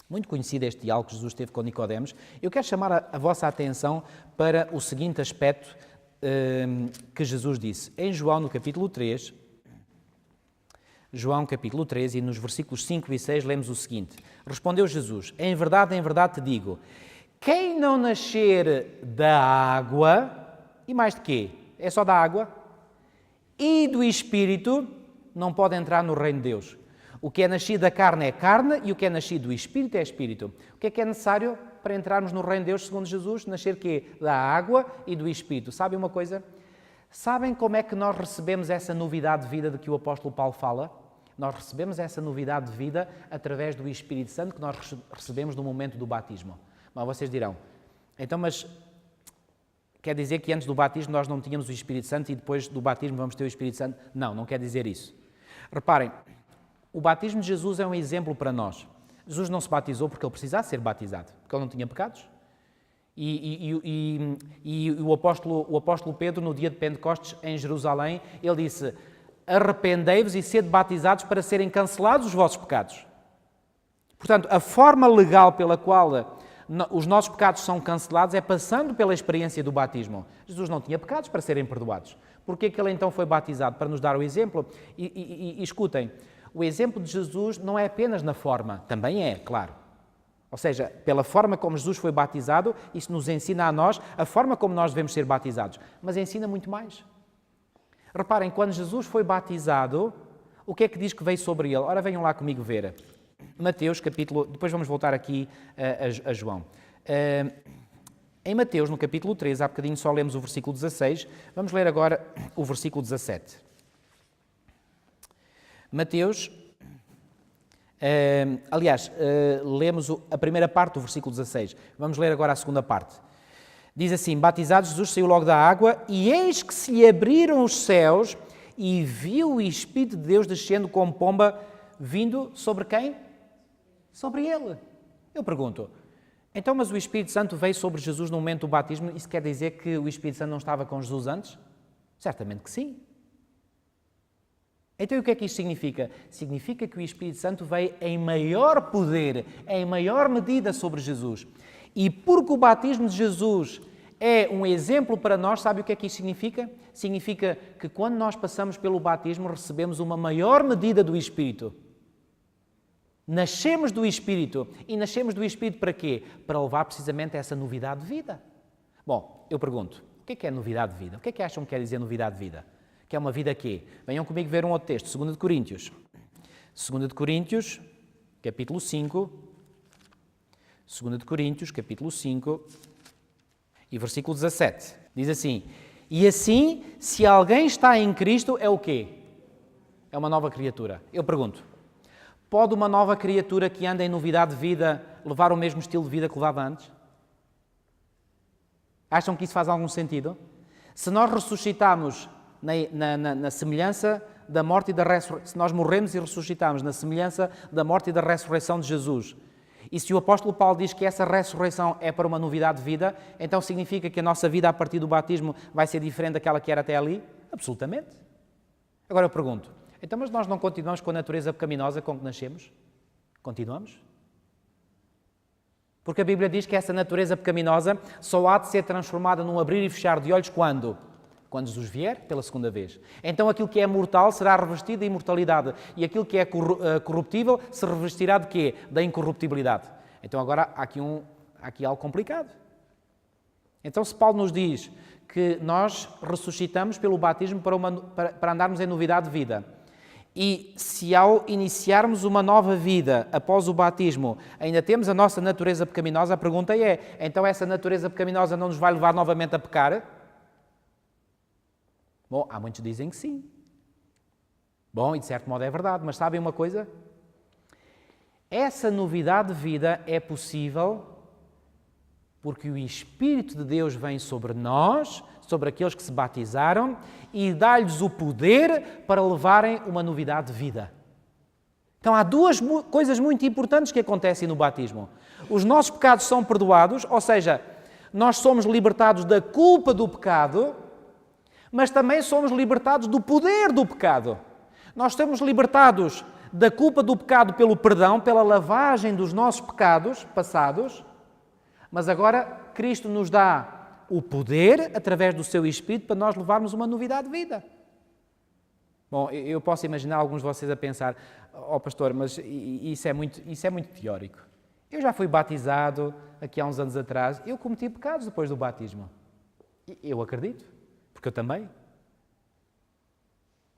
[SPEAKER 1] muito conhecido este diálogo que Jesus teve com Nicodemos. Eu quero chamar a vossa atenção para o seguinte aspecto que Jesus disse. Em João, no capítulo 3, João capítulo 3, e nos versículos 5 e 6, lemos o seguinte. Respondeu Jesus, em verdade te digo, quem não nascer da água, e mais de quê? É só da água? E do Espírito, não pode entrar no reino de Deus. O que é nascido da carne é carne e o que é nascido do Espírito é Espírito. O que é necessário para entrarmos no reino de Deus, segundo Jesus? Nascer quê? Da água e do Espírito. Sabem uma coisa? Sabem como é que nós recebemos essa novidade de vida de que o apóstolo Paulo fala? Nós recebemos essa novidade de vida através do Espírito Santo que nós recebemos no momento do batismo. Mas vocês dirão, então, mas quer dizer que antes do batismo nós não tínhamos o Espírito Santo e depois do batismo vamos ter o Espírito Santo? Não, não quer dizer isso. Reparem, o batismo de Jesus é um exemplo para nós. Jesus não se batizou porque ele precisasse ser batizado, porque ele não tinha pecados. E o apóstolo Pedro, no dia de Pentecostes, em Jerusalém, ele disse, arrependei-vos e sede batizados para serem cancelados os vossos pecados. Portanto, a forma legal pela qual os nossos pecados são cancelados é passando pela experiência do batismo. Jesus não tinha pecados para serem perdoados. Por que ele então foi batizado? Para nos dar o exemplo. E escutem, o exemplo de Jesus não é apenas na forma, também é, claro. Ou seja, pela forma como Jesus foi batizado, isso nos ensina a nós a forma como nós devemos ser batizados. Mas ensina muito mais. Reparem, quando Jesus foi batizado, o que é que diz que veio sobre ele? Ora, venham lá comigo ver. Mateus, capítulo... Depois vamos voltar aqui a João. Em Mateus, no capítulo 13, há bocadinho só lemos o versículo 16. Vamos ler agora o versículo 17. Mateus... lemos a primeira parte do versículo 16. Vamos ler agora a segunda parte. Diz assim, batizado Jesus saiu logo da água e eis que se lhe abriram os céus e viu o Espírito de Deus descendo como pomba, vindo sobre quem? Sobre ele. Eu pergunto, então mas o Espírito Santo veio sobre Jesus no momento do batismo, isso quer dizer que o Espírito Santo não estava com Jesus antes? Certamente que sim. Então, o que é que isto significa? Significa que o Espírito Santo veio em maior poder, em maior medida sobre Jesus. E porque o batismo de Jesus é um exemplo para nós. Sabe o que é que isso significa? Significa que quando nós passamos pelo batismo, recebemos uma maior medida do Espírito. Nascemos do Espírito. E nascemos do Espírito para quê? Para levar precisamente essa novidade de vida. Bom, eu pergunto, o que é novidade de vida? O que é acham que quer dizer novidade de vida? Que é uma vida quê? Venham comigo ver um outro texto, 2 de Coríntios. 2 de Coríntios, capítulo 5. 2 de Coríntios, capítulo 5 e versículo 17. Diz assim: e assim, se alguém está em Cristo, é o quê? É uma nova criatura. Eu pergunto, pode uma nova criatura que anda em novidade de vida levar o mesmo estilo de vida que levava antes? Acham que isso faz algum sentido? Se nós ressuscitamos na semelhança da morte e da ressurreição, se nós morremos e ressuscitamos na semelhança da morte e da ressurreição de Jesus, e se o apóstolo Paulo diz que essa ressurreição é para uma novidade de vida, então significa que a nossa vida a partir do batismo vai ser diferente daquela que era até ali? Absolutamente. Agora eu pergunto, então mas nós não continuamos com a natureza pecaminosa com que nascemos? Continuamos? Porque a Bíblia diz que essa natureza pecaminosa só há de ser transformada num abrir e fechar de olhos quando? Quando Jesus vier pela segunda vez. Então aquilo que é mortal será revestido de imortalidade e aquilo que é corruptível se revestirá de quê? Da incorruptibilidade. Então agora há aqui algo complicado. Então se Paulo nos diz que nós ressuscitamos pelo batismo para andarmos em novidade de vida, e se ao iniciarmos uma nova vida após o batismo ainda temos a nossa natureza pecaminosa, a pergunta é, então essa natureza pecaminosa não nos vai levar novamente a pecar? Bom, há muitos que dizem que sim. Bom, e de certo modo é verdade, mas sabem uma coisa? Essa novidade de vida é possível porque o Espírito de Deus vem sobre nós, sobre aqueles que se batizaram, e dá-lhes o poder para levarem uma novidade de vida. Então há duas coisas muito importantes que acontecem no batismo. Os nossos pecados são perdoados, ou seja, nós somos libertados da culpa do pecado, mas também somos libertados do poder do pecado. Nós somos libertados da culpa do pecado pelo perdão, pela lavagem dos nossos pecados passados, mas agora Cristo nos dá o poder, através do seu Espírito, para nós levarmos uma novidade de vida. Bom, eu posso imaginar alguns de vocês a pensar, pastor, mas isso é muito teórico. Eu já fui batizado aqui há uns anos atrás, eu cometi pecados depois do batismo. Eu acredito, porque eu também.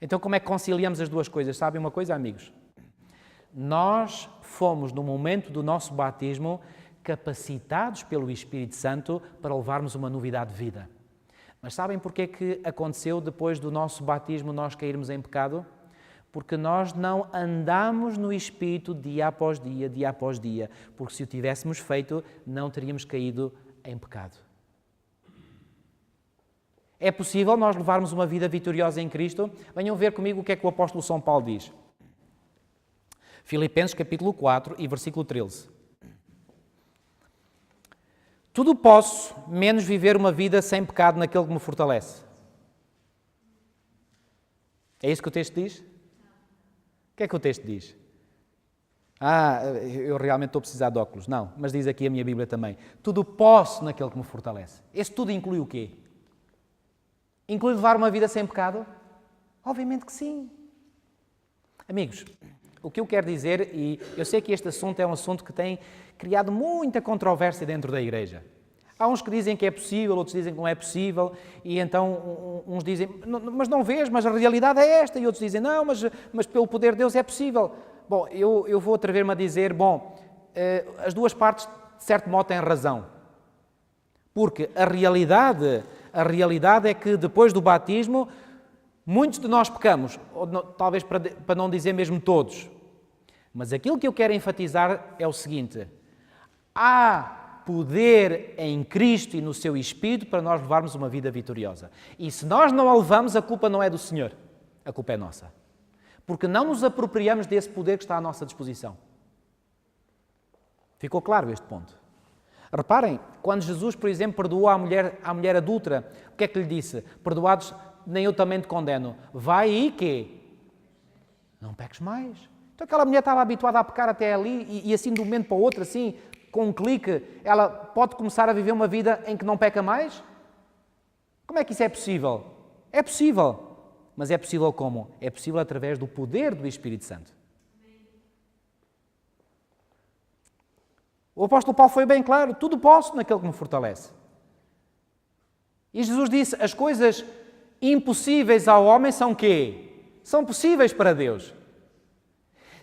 [SPEAKER 1] Então como é que conciliamos as duas coisas? Sabem uma coisa, amigos? Nós fomos, no momento do nosso batismo, capacitados pelo Espírito Santo para levarmos uma novidade de vida. Mas sabem porque é que aconteceu depois do nosso batismo nós cairmos em pecado? Porque nós não andamos no Espírito dia após dia, porque se o tivéssemos feito, não teríamos caído em pecado. É possível nós levarmos uma vida vitoriosa em Cristo? Venham ver comigo o que é que o apóstolo São Paulo diz. Filipenses capítulo 4 e versículo 13. Tudo posso, menos viver uma vida sem pecado naquele que me fortalece. É isso que o texto diz? O que é que o texto diz? Eu realmente estou a precisar de óculos. Não, mas diz aqui a minha Bíblia também. Tudo posso naquele que me fortalece. Esse tudo inclui o quê? Inclui levar uma vida sem pecado? Obviamente que sim. Amigos, o que eu quero dizer, e eu sei que este assunto é um assunto que tem criado muita controvérsia dentro da Igreja. Há uns que dizem que é possível, outros dizem que não é possível, e então uns dizem, mas não vês, mas a realidade é esta, e outros dizem, não, mas pelo poder de Deus é possível. Bom, eu vou atrever-me a dizer, as duas partes, de certo modo, têm razão. Porque a realidade é que depois do batismo, muitos de nós pecamos, ou talvez para não dizer mesmo todos. Mas aquilo que eu quero enfatizar é o seguinte: há poder em Cristo e no seu Espírito para nós levarmos uma vida vitoriosa. E se nós não a levamos, a culpa não é do Senhor, a culpa é nossa. Porque não nos apropriamos desse poder que está à nossa disposição. Ficou claro este ponto? Reparem, quando Jesus, por exemplo, perdoou à mulher adúltera, o que é que lhe disse? Perdoados, nem eu também te condeno. Vai e quê? Não peques mais. Então aquela mulher estava habituada a pecar até ali e assim de um momento para o outro, assim, com um clique, ela pode começar a viver uma vida em que não peca mais? Como é que isso é possível? É possível. Mas é possível como? É possível através do poder do Espírito Santo. O apóstolo Paulo foi bem claro, tudo posso naquele que me fortalece. E Jesus disse, as coisas impossíveis ao homem são quê? São possíveis para Deus.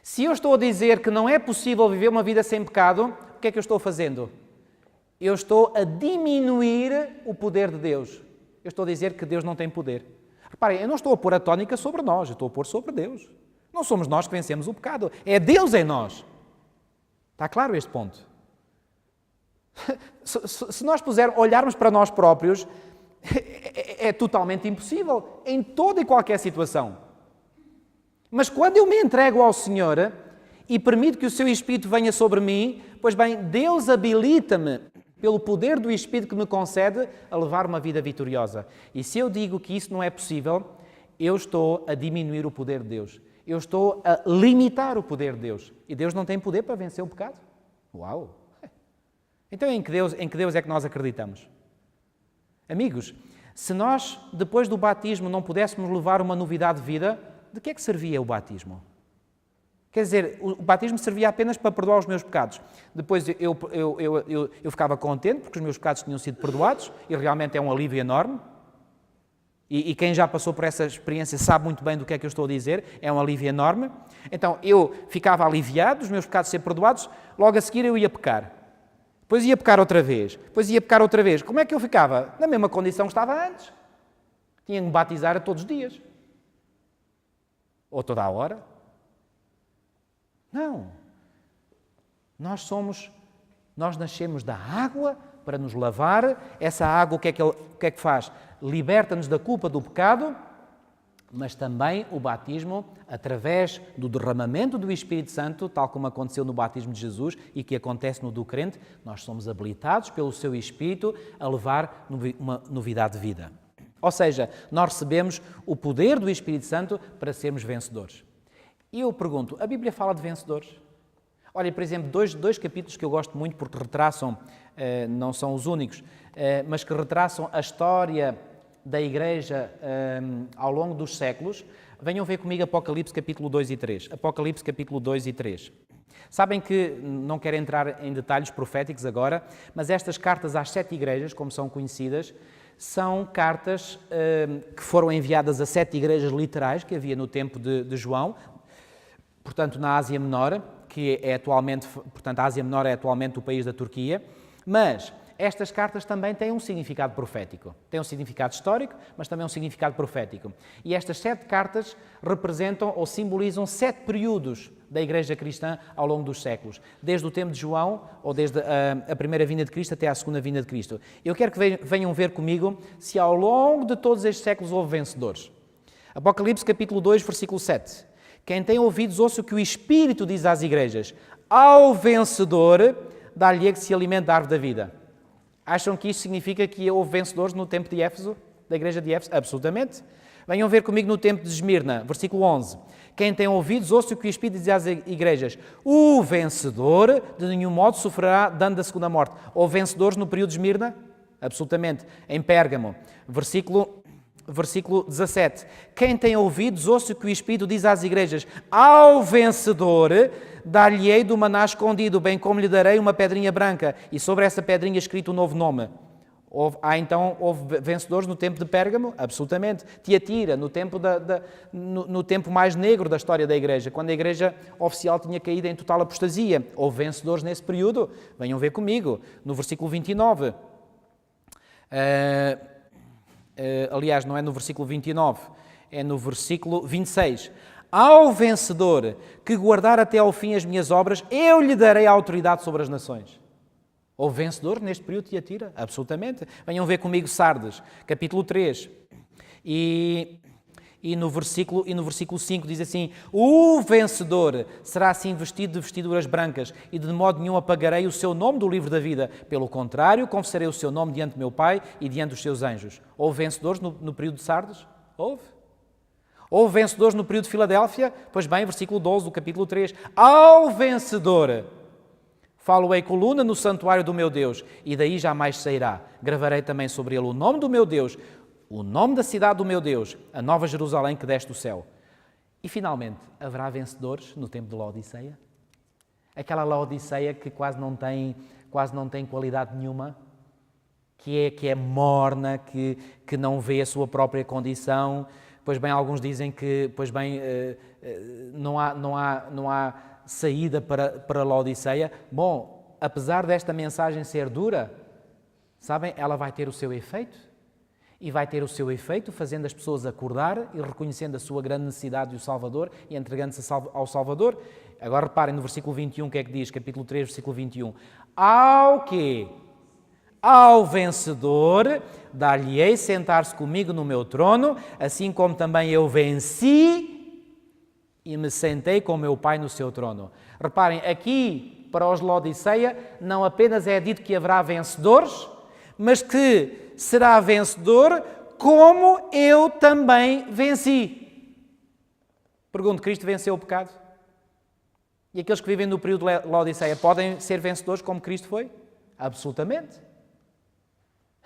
[SPEAKER 1] Se eu estou a dizer que não é possível viver uma vida sem pecado, o que é que eu estou fazendo? Eu estou a diminuir o poder de Deus. Eu estou a dizer que Deus não tem poder. Reparem, eu não estou a pôr a tónica sobre nós, eu estou a pôr sobre Deus. Não somos nós que vencemos o pecado, é Deus em nós. Está claro este ponto? Se nós olharmos para nós próprios, é totalmente impossível em toda e qualquer situação. Mas quando eu me entrego ao Senhor e permito que o seu Espírito venha sobre mim, pois bem, Deus habilita-me, pelo poder do Espírito que me concede, a levar uma vida vitoriosa. E se eu digo que isso não é possível, eu estou a diminuir o poder de Deus. Eu estou a limitar o poder de Deus. E Deus não tem poder para vencer o pecado? Uau! Então em que Deus é que nós acreditamos? Amigos, se nós, depois do batismo, não pudéssemos levar uma novidade de vida, de que é que servia o batismo? Quer dizer, o batismo servia apenas para perdoar os meus pecados. Depois eu ficava contente porque os meus pecados tinham sido perdoados e realmente é um alívio enorme. E quem já passou por essa experiência sabe muito bem do que é que eu estou a dizer, é um alívio enorme. Então eu ficava aliviado, os meus pecados ser perdoados, logo a seguir eu ia pecar. Depois ia pecar outra vez, depois ia pecar outra vez. Como é que eu ficava? Na mesma condição que estava antes. Tinha que me batizar a todos os dias. Ou toda a hora. Não. Nós nascemos da água para nos lavar. Essa água o que é que faz? Liberta-nos da culpa do pecado, mas também o batismo, através do derramamento do Espírito Santo, tal como aconteceu no batismo de Jesus e que acontece no do crente, nós somos habilitados pelo seu Espírito a levar uma novidade de vida. Ou seja, nós recebemos o poder do Espírito Santo para sermos vencedores. E eu pergunto, a Bíblia fala de vencedores? Olha, por exemplo, dois capítulos que eu gosto muito porque retraçam, não são os únicos, mas que retraçam a história da Igreja ao longo dos séculos. Venham ver comigo Apocalipse capítulo 2 e 3. Apocalipse capítulo 2 e 3. Sabem que, não quero entrar em detalhes proféticos agora, mas estas cartas às 7 igrejas, como são conhecidas, são cartas que foram enviadas a 7 igrejas literais que havia no tempo de João, portanto na Ásia Menor, que é atualmente, portanto a Ásia Menor é atualmente o país da Turquia, mas estas cartas também têm um significado profético. Têm um significado histórico, mas também um significado profético. E estas 7 cartas representam ou simbolizam 7 períodos da Igreja Cristã ao longo dos séculos. Desde o tempo de João, ou desde a primeira vinda de Cristo até à segunda vinda de Cristo. Eu quero que venham ver comigo se ao longo de todos estes séculos houve vencedores. Apocalipse capítulo 2, versículo 7. Quem tem ouvidos, ouça o que o Espírito diz às igrejas. Ao vencedor, dá-lhe que se alimenta da árvore da vida. Acham que isto significa que houve vencedores no tempo de Éfeso, da igreja de Éfeso? Absolutamente. Venham ver comigo no tempo de Esmirna, versículo 11. Quem tem ouvidos, ouça o que o Espírito diz às igrejas. O vencedor de nenhum modo sofrerá dano da segunda morte. Houve vencedores no período de Esmirna? Absolutamente. Em Pérgamo, versículo 17. Quem tem ouvidos, ouça o que o Espírito diz às igrejas. Ao vencedor, dar-lhe-ei do maná escondido, bem como lhe darei uma pedrinha branca, e sobre essa pedrinha escrito um novo nome. Houve vencedores no tempo de Pérgamo? Absolutamente. Tiatira, no tempo mais negro da história da Igreja, quando a Igreja oficial tinha caído em total apostasia. Houve vencedores nesse período. Venham ver comigo, no versículo 29. Aliás, não é no versículo 29, é no versículo 26. Ao vencedor que guardar até ao fim as minhas obras, eu lhe darei a autoridade sobre as nações. Houve vencedor neste período de Tiatira? Absolutamente. Venham ver comigo Sardes, capítulo 3. E no versículo 5 diz assim: o vencedor será assim vestido de vestiduras brancas e de modo nenhum apagarei o seu nome do livro da vida. Pelo contrário, confessarei o seu nome diante do meu Pai e diante dos seus anjos. Houve vencedores no período de Sardes? Houve. Houve vencedores no período de Filadélfia? Pois bem, versículo 12 do capítulo 3. Ao vencedor Falo-ei coluna no santuário do meu Deus, e daí jamais sairá. Gravarei também sobre ele o nome do meu Deus, o nome da cidade do meu Deus, a nova Jerusalém que desce do céu. E, finalmente, haverá vencedores no tempo de Laodiceia? Aquela Laodiceia que quase não tem qualidade nenhuma, que é morna, que não vê a sua própria condição. Pois bem, alguns dizem que não há saída para Laodiceia. Bom, apesar desta mensagem ser dura, sabem, ela vai ter o seu efeito. E vai ter o seu efeito fazendo as pessoas acordar e reconhecendo a sua grande necessidade do Salvador e entregando-se ao Salvador. Agora reparem no versículo 21, o que é que diz? Capítulo 3, versículo 21. Ao quê? Ao vencedor, dar-lhe-ei sentar-se comigo no meu trono, assim como também eu venci e me sentei com meu Pai no seu trono. Reparem, aqui para os Laodiceia não apenas é dito que haverá vencedores, mas que será vencedor como eu também venci. Pergunto, Cristo venceu o pecado? E aqueles que vivem no período de Laodiceia podem ser vencedores como Cristo foi? Absolutamente.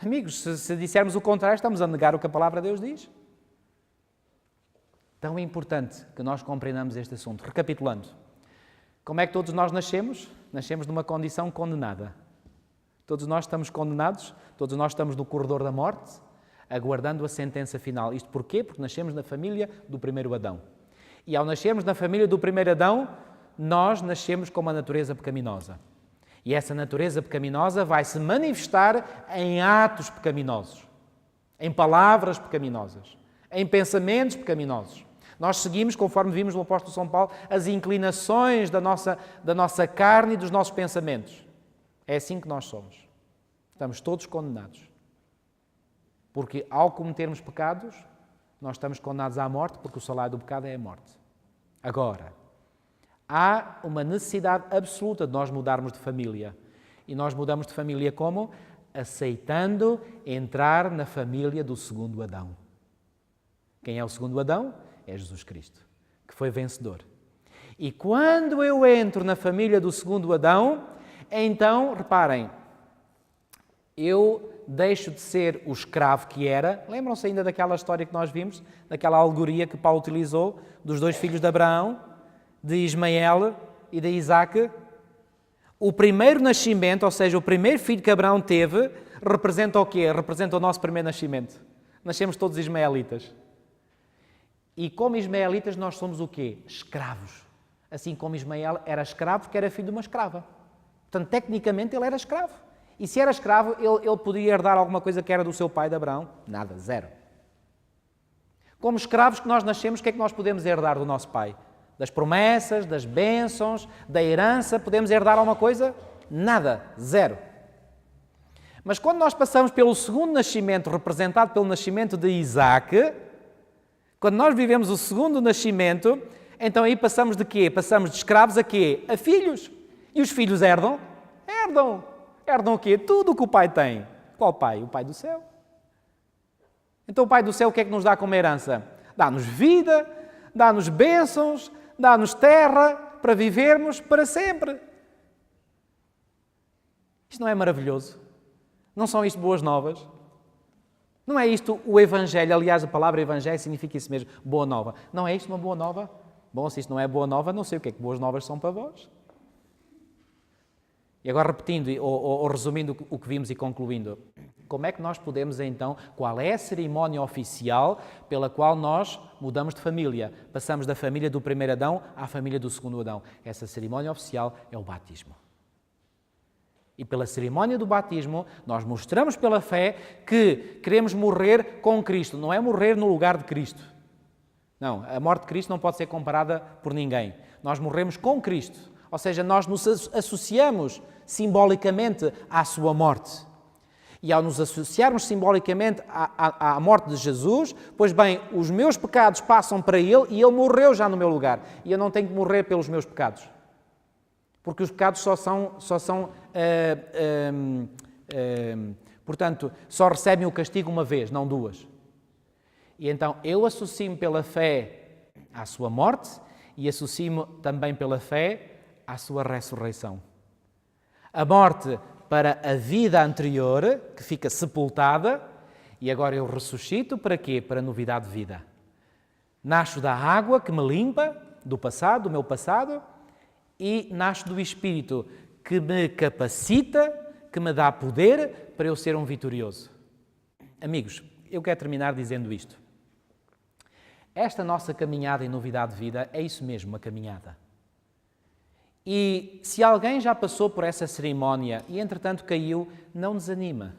[SPEAKER 1] Amigos, se dissermos o contrário, estamos a negar o que a palavra de Deus diz. Tão importante que nós compreendamos este assunto. Recapitulando, como é que todos nós nascemos? Nascemos numa condição condenada. Todos nós estamos condenados, todos nós estamos no corredor da morte, aguardando a sentença final. Isto porquê? Porque nascemos na família do primeiro Adão. E ao nascermos na família do primeiro Adão, nós nascemos com uma natureza pecaminosa. E essa natureza pecaminosa vai se manifestar em atos pecaminosos, em palavras pecaminosas, em pensamentos pecaminosos. Nós seguimos, conforme vimos no apóstolo São Paulo, as inclinações da nossa carne e dos nossos pensamentos. É assim que nós somos. Estamos todos condenados. Porque ao cometermos pecados, nós estamos condenados à morte, porque o salário do pecado é a morte. Agora, há uma necessidade absoluta de nós mudarmos de família. E nós mudamos de família como? Aceitando entrar na família do segundo Adão. Quem é o segundo Adão? É Jesus Cristo, que foi vencedor. E quando eu entro na família do segundo Adão, então, reparem, eu deixo de ser o escravo que era. Lembram-se ainda daquela história que nós vimos? Daquela alegoria que Paulo utilizou dos dois filhos de Abraão, de Ismael e de Isaque? O primeiro nascimento, ou seja, o primeiro filho que Abraão teve, representa o quê? Representa o nosso primeiro nascimento. Nascemos todos ismaelitas. E como ismaelitas nós somos o quê? Escravos. Assim como Ismael era escravo porque era filho de uma escrava. Portanto, tecnicamente, ele era escravo. E se era escravo, ele podia herdar alguma coisa que era do seu pai, de Abraão? Nada, zero. Como escravos que nós nascemos, o que é que nós podemos herdar do nosso pai? Das promessas, das bênçãos, da herança, podemos herdar alguma coisa? Nada, zero. Mas quando nós passamos pelo segundo nascimento, representado pelo nascimento de Isaque, quando nós vivemos o segundo nascimento, então aí passamos de quê? Passamos de escravos a quê? A filhos. E os filhos herdam? Herdam. Herdam o quê? Tudo o que o Pai tem. Qual Pai? O Pai do céu. Então o Pai do céu o que é que nos dá como herança? Dá-nos vida, dá-nos bênçãos, dá-nos terra para vivermos para sempre. Isto não é maravilhoso? Não são isto boas novas? Não é isto o Evangelho? Aliás, a palavra Evangelho significa isso mesmo, boa nova. Não é isto uma boa nova? Bom, se isto não é boa nova, não sei o que é que boas novas são para vós. E agora repetindo ou resumindo o que vimos e concluindo, como é que nós podemos então, qual é a cerimónia oficial pela qual nós mudamos de família? Passamos da família do primeiro Adão à família do segundo Adão. Essa cerimónia oficial é o batismo. E pela cerimónia do batismo, nós mostramos pela fé que queremos morrer com Cristo. Não é morrer no lugar de Cristo. Não, a morte de Cristo não pode ser comparada por ninguém. Nós morremos com Cristo. Ou seja, nós nos associamos simbolicamente à sua morte. E ao nos associarmos simbolicamente à morte de Jesus, pois bem, os meus pecados passam para Ele e Ele morreu já no meu lugar. E eu não tenho que morrer pelos meus pecados. Porque os pecados portanto, só recebem o castigo uma vez, não duas. E então eu associo-me pela fé à sua morte e associo-me também pela fé à sua ressurreição. A morte para a vida anterior, que fica sepultada, e agora eu ressuscito para quê? Para novidade de vida. Nasço da água que me limpa do passado, do meu passado, e nasço do Espírito que me capacita, que me dá poder para eu ser um vitorioso. Amigos, eu quero terminar dizendo isto. Esta nossa caminhada em novidade de vida é isso mesmo, uma caminhada. E se alguém já passou por essa cerimónia e entretanto caiu, não desanima.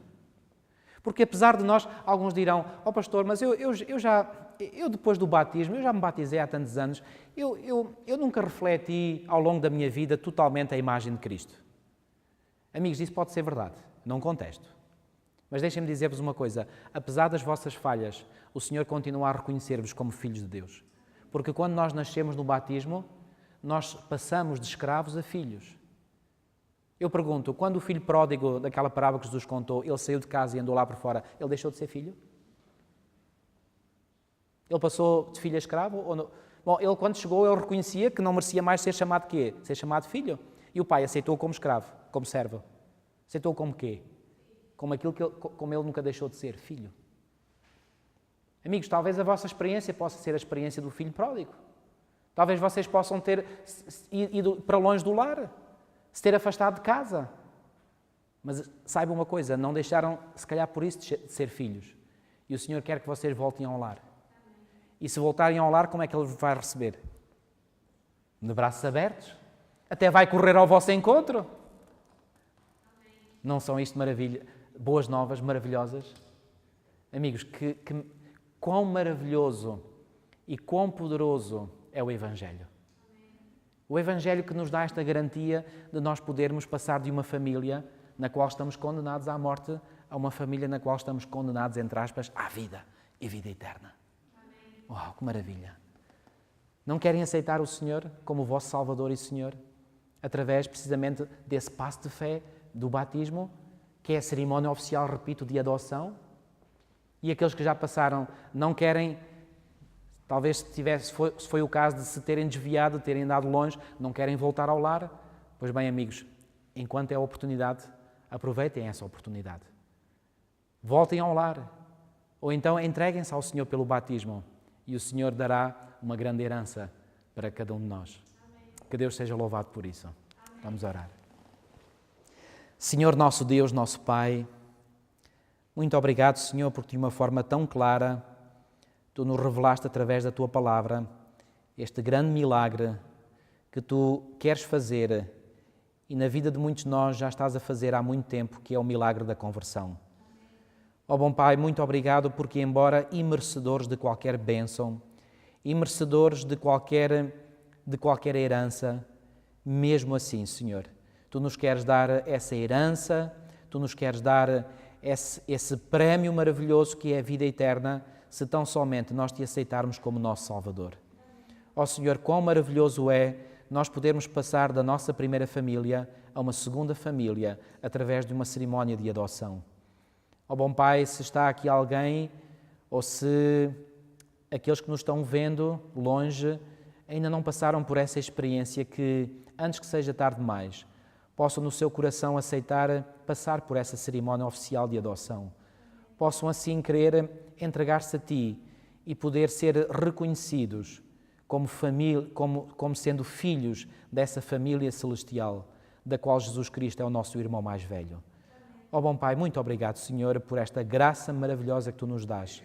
[SPEAKER 1] Porque apesar de nós, alguns dirão, pastor, mas eu depois do batismo, eu já me batizei há tantos anos, eu nunca refleti ao longo da minha vida totalmente a imagem de Cristo. Amigos, isso pode ser verdade, não contesto. Mas deixem-me dizer-vos uma coisa, apesar das vossas falhas, o Senhor continua a reconhecer-vos como filhos de Deus. Porque quando nós nascemos no batismo, nós passamos de escravos a filhos. Eu pergunto, quando o filho pródigo daquela parábola que Jesus contou, ele saiu de casa e andou lá por fora, ele deixou de ser filho? Ele passou de filho a escravo? Ou não? Bom, ele quando chegou, ele reconhecia que não merecia mais ser chamado quê? Ser chamado filho. E o pai aceitou-o como escravo, como servo. Aceitou-o como quê? Como aquilo como ele nunca deixou de ser, filho. Amigos, talvez a vossa experiência possa ser a experiência do filho pródigo. Talvez vocês possam ter ido para longe do lar, se ter afastado de casa. Mas saibam uma coisa, não deixaram, se calhar por isso, de ser filhos. E o Senhor quer que vocês voltem ao lar. E se voltarem ao lar, como é que Ele vos vai receber? De braços abertos? Até vai correr ao vosso encontro? Não são isto boas novas, maravilhosas? Amigos, quão maravilhoso e quão poderoso é o Evangelho. O Evangelho que nos dá esta garantia de nós podermos passar de uma família na qual estamos condenados à morte a uma família na qual estamos condenados, entre aspas, à vida e vida eterna. Uau, que maravilha! Não querem aceitar o Senhor como o vosso Salvador e Senhor? Através, precisamente, desse passo de fé do batismo, que é a cerimónia oficial, repito, de adoção? E aqueles que já passaram não querem... Talvez se foi o caso de se terem desviado, de terem andado longe, não querem voltar ao lar. Pois bem, amigos, enquanto é a oportunidade, aproveitem essa oportunidade. Voltem ao lar. Ou então entreguem-se ao Senhor pelo batismo e o Senhor dará uma grande herança para cada um de nós. Amém. Que Deus seja louvado por isso. Amém. Vamos orar. Senhor nosso Deus, nosso Pai, muito obrigado, Senhor, porque de uma forma tão clara Tu nos revelaste através da Tua Palavra este grande milagre que Tu queres fazer e na vida de muitos de nós já estás a fazer há muito tempo, que é o milagre da conversão. Ó bom Pai, muito obrigado porque, embora imerecedores de qualquer bênção, imerecedores de qualquer herança, mesmo assim, Senhor, Tu nos queres dar essa herança, Tu nos queres dar esse prémio maravilhoso que é a vida eterna, se tão somente nós Te aceitarmos como nosso Salvador. Ó Senhor, quão maravilhoso é nós podermos passar da nossa primeira família a uma segunda família através de uma cerimónia de adoção. Ó bom Pai, se está aqui alguém ou se aqueles que nos estão vendo longe ainda não passaram por essa experiência, que antes que seja tarde demais, possam no seu coração aceitar passar por essa cerimónia oficial de adoção. Possam assim querer entregar-se a Ti e poder ser reconhecidos como família, como sendo filhos dessa família celestial, da qual Jesus Cristo é o nosso irmão mais velho. Ó bom Pai, muito obrigado, Senhor, por esta graça maravilhosa que Tu nos dás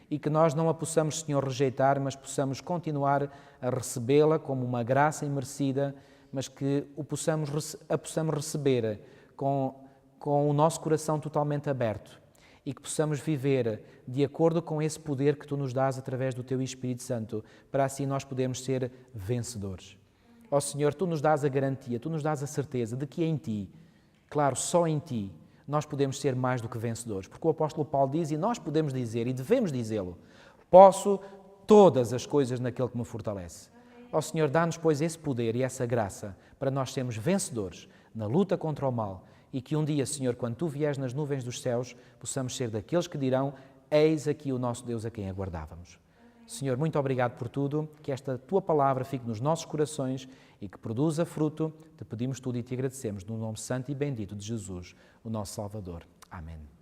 [SPEAKER 1] e que nós não a possamos, Senhor, rejeitar, mas possamos continuar a recebê-la como uma graça imerecida, mas que a possamos receber com o nosso coração totalmente aberto e que possamos viver de acordo com esse poder que Tu nos dás através do Teu Espírito Santo, para assim nós podermos ser vencedores. Ó Senhor, Tu nos dás a garantia, Tu nos dás a certeza de que em Ti, claro, só em Ti, nós podemos ser mais do que vencedores. Porque o apóstolo Paulo diz, e nós podemos dizer, e devemos dizê-lo, posso todas as coisas naquele que me fortalece. Ó Senhor, dá-nos, pois, esse poder e essa graça para nós sermos vencedores na luta contra o mal e que um dia, Senhor, quando Tu vieres nas nuvens dos céus, possamos ser daqueles que dirão, eis aqui o nosso Deus a quem aguardávamos. Senhor, muito obrigado por tudo, que esta Tua palavra fique nos nossos corações e que produza fruto. Te pedimos tudo e te agradecemos no nome santo e bendito de Jesus, o nosso Salvador. Amém.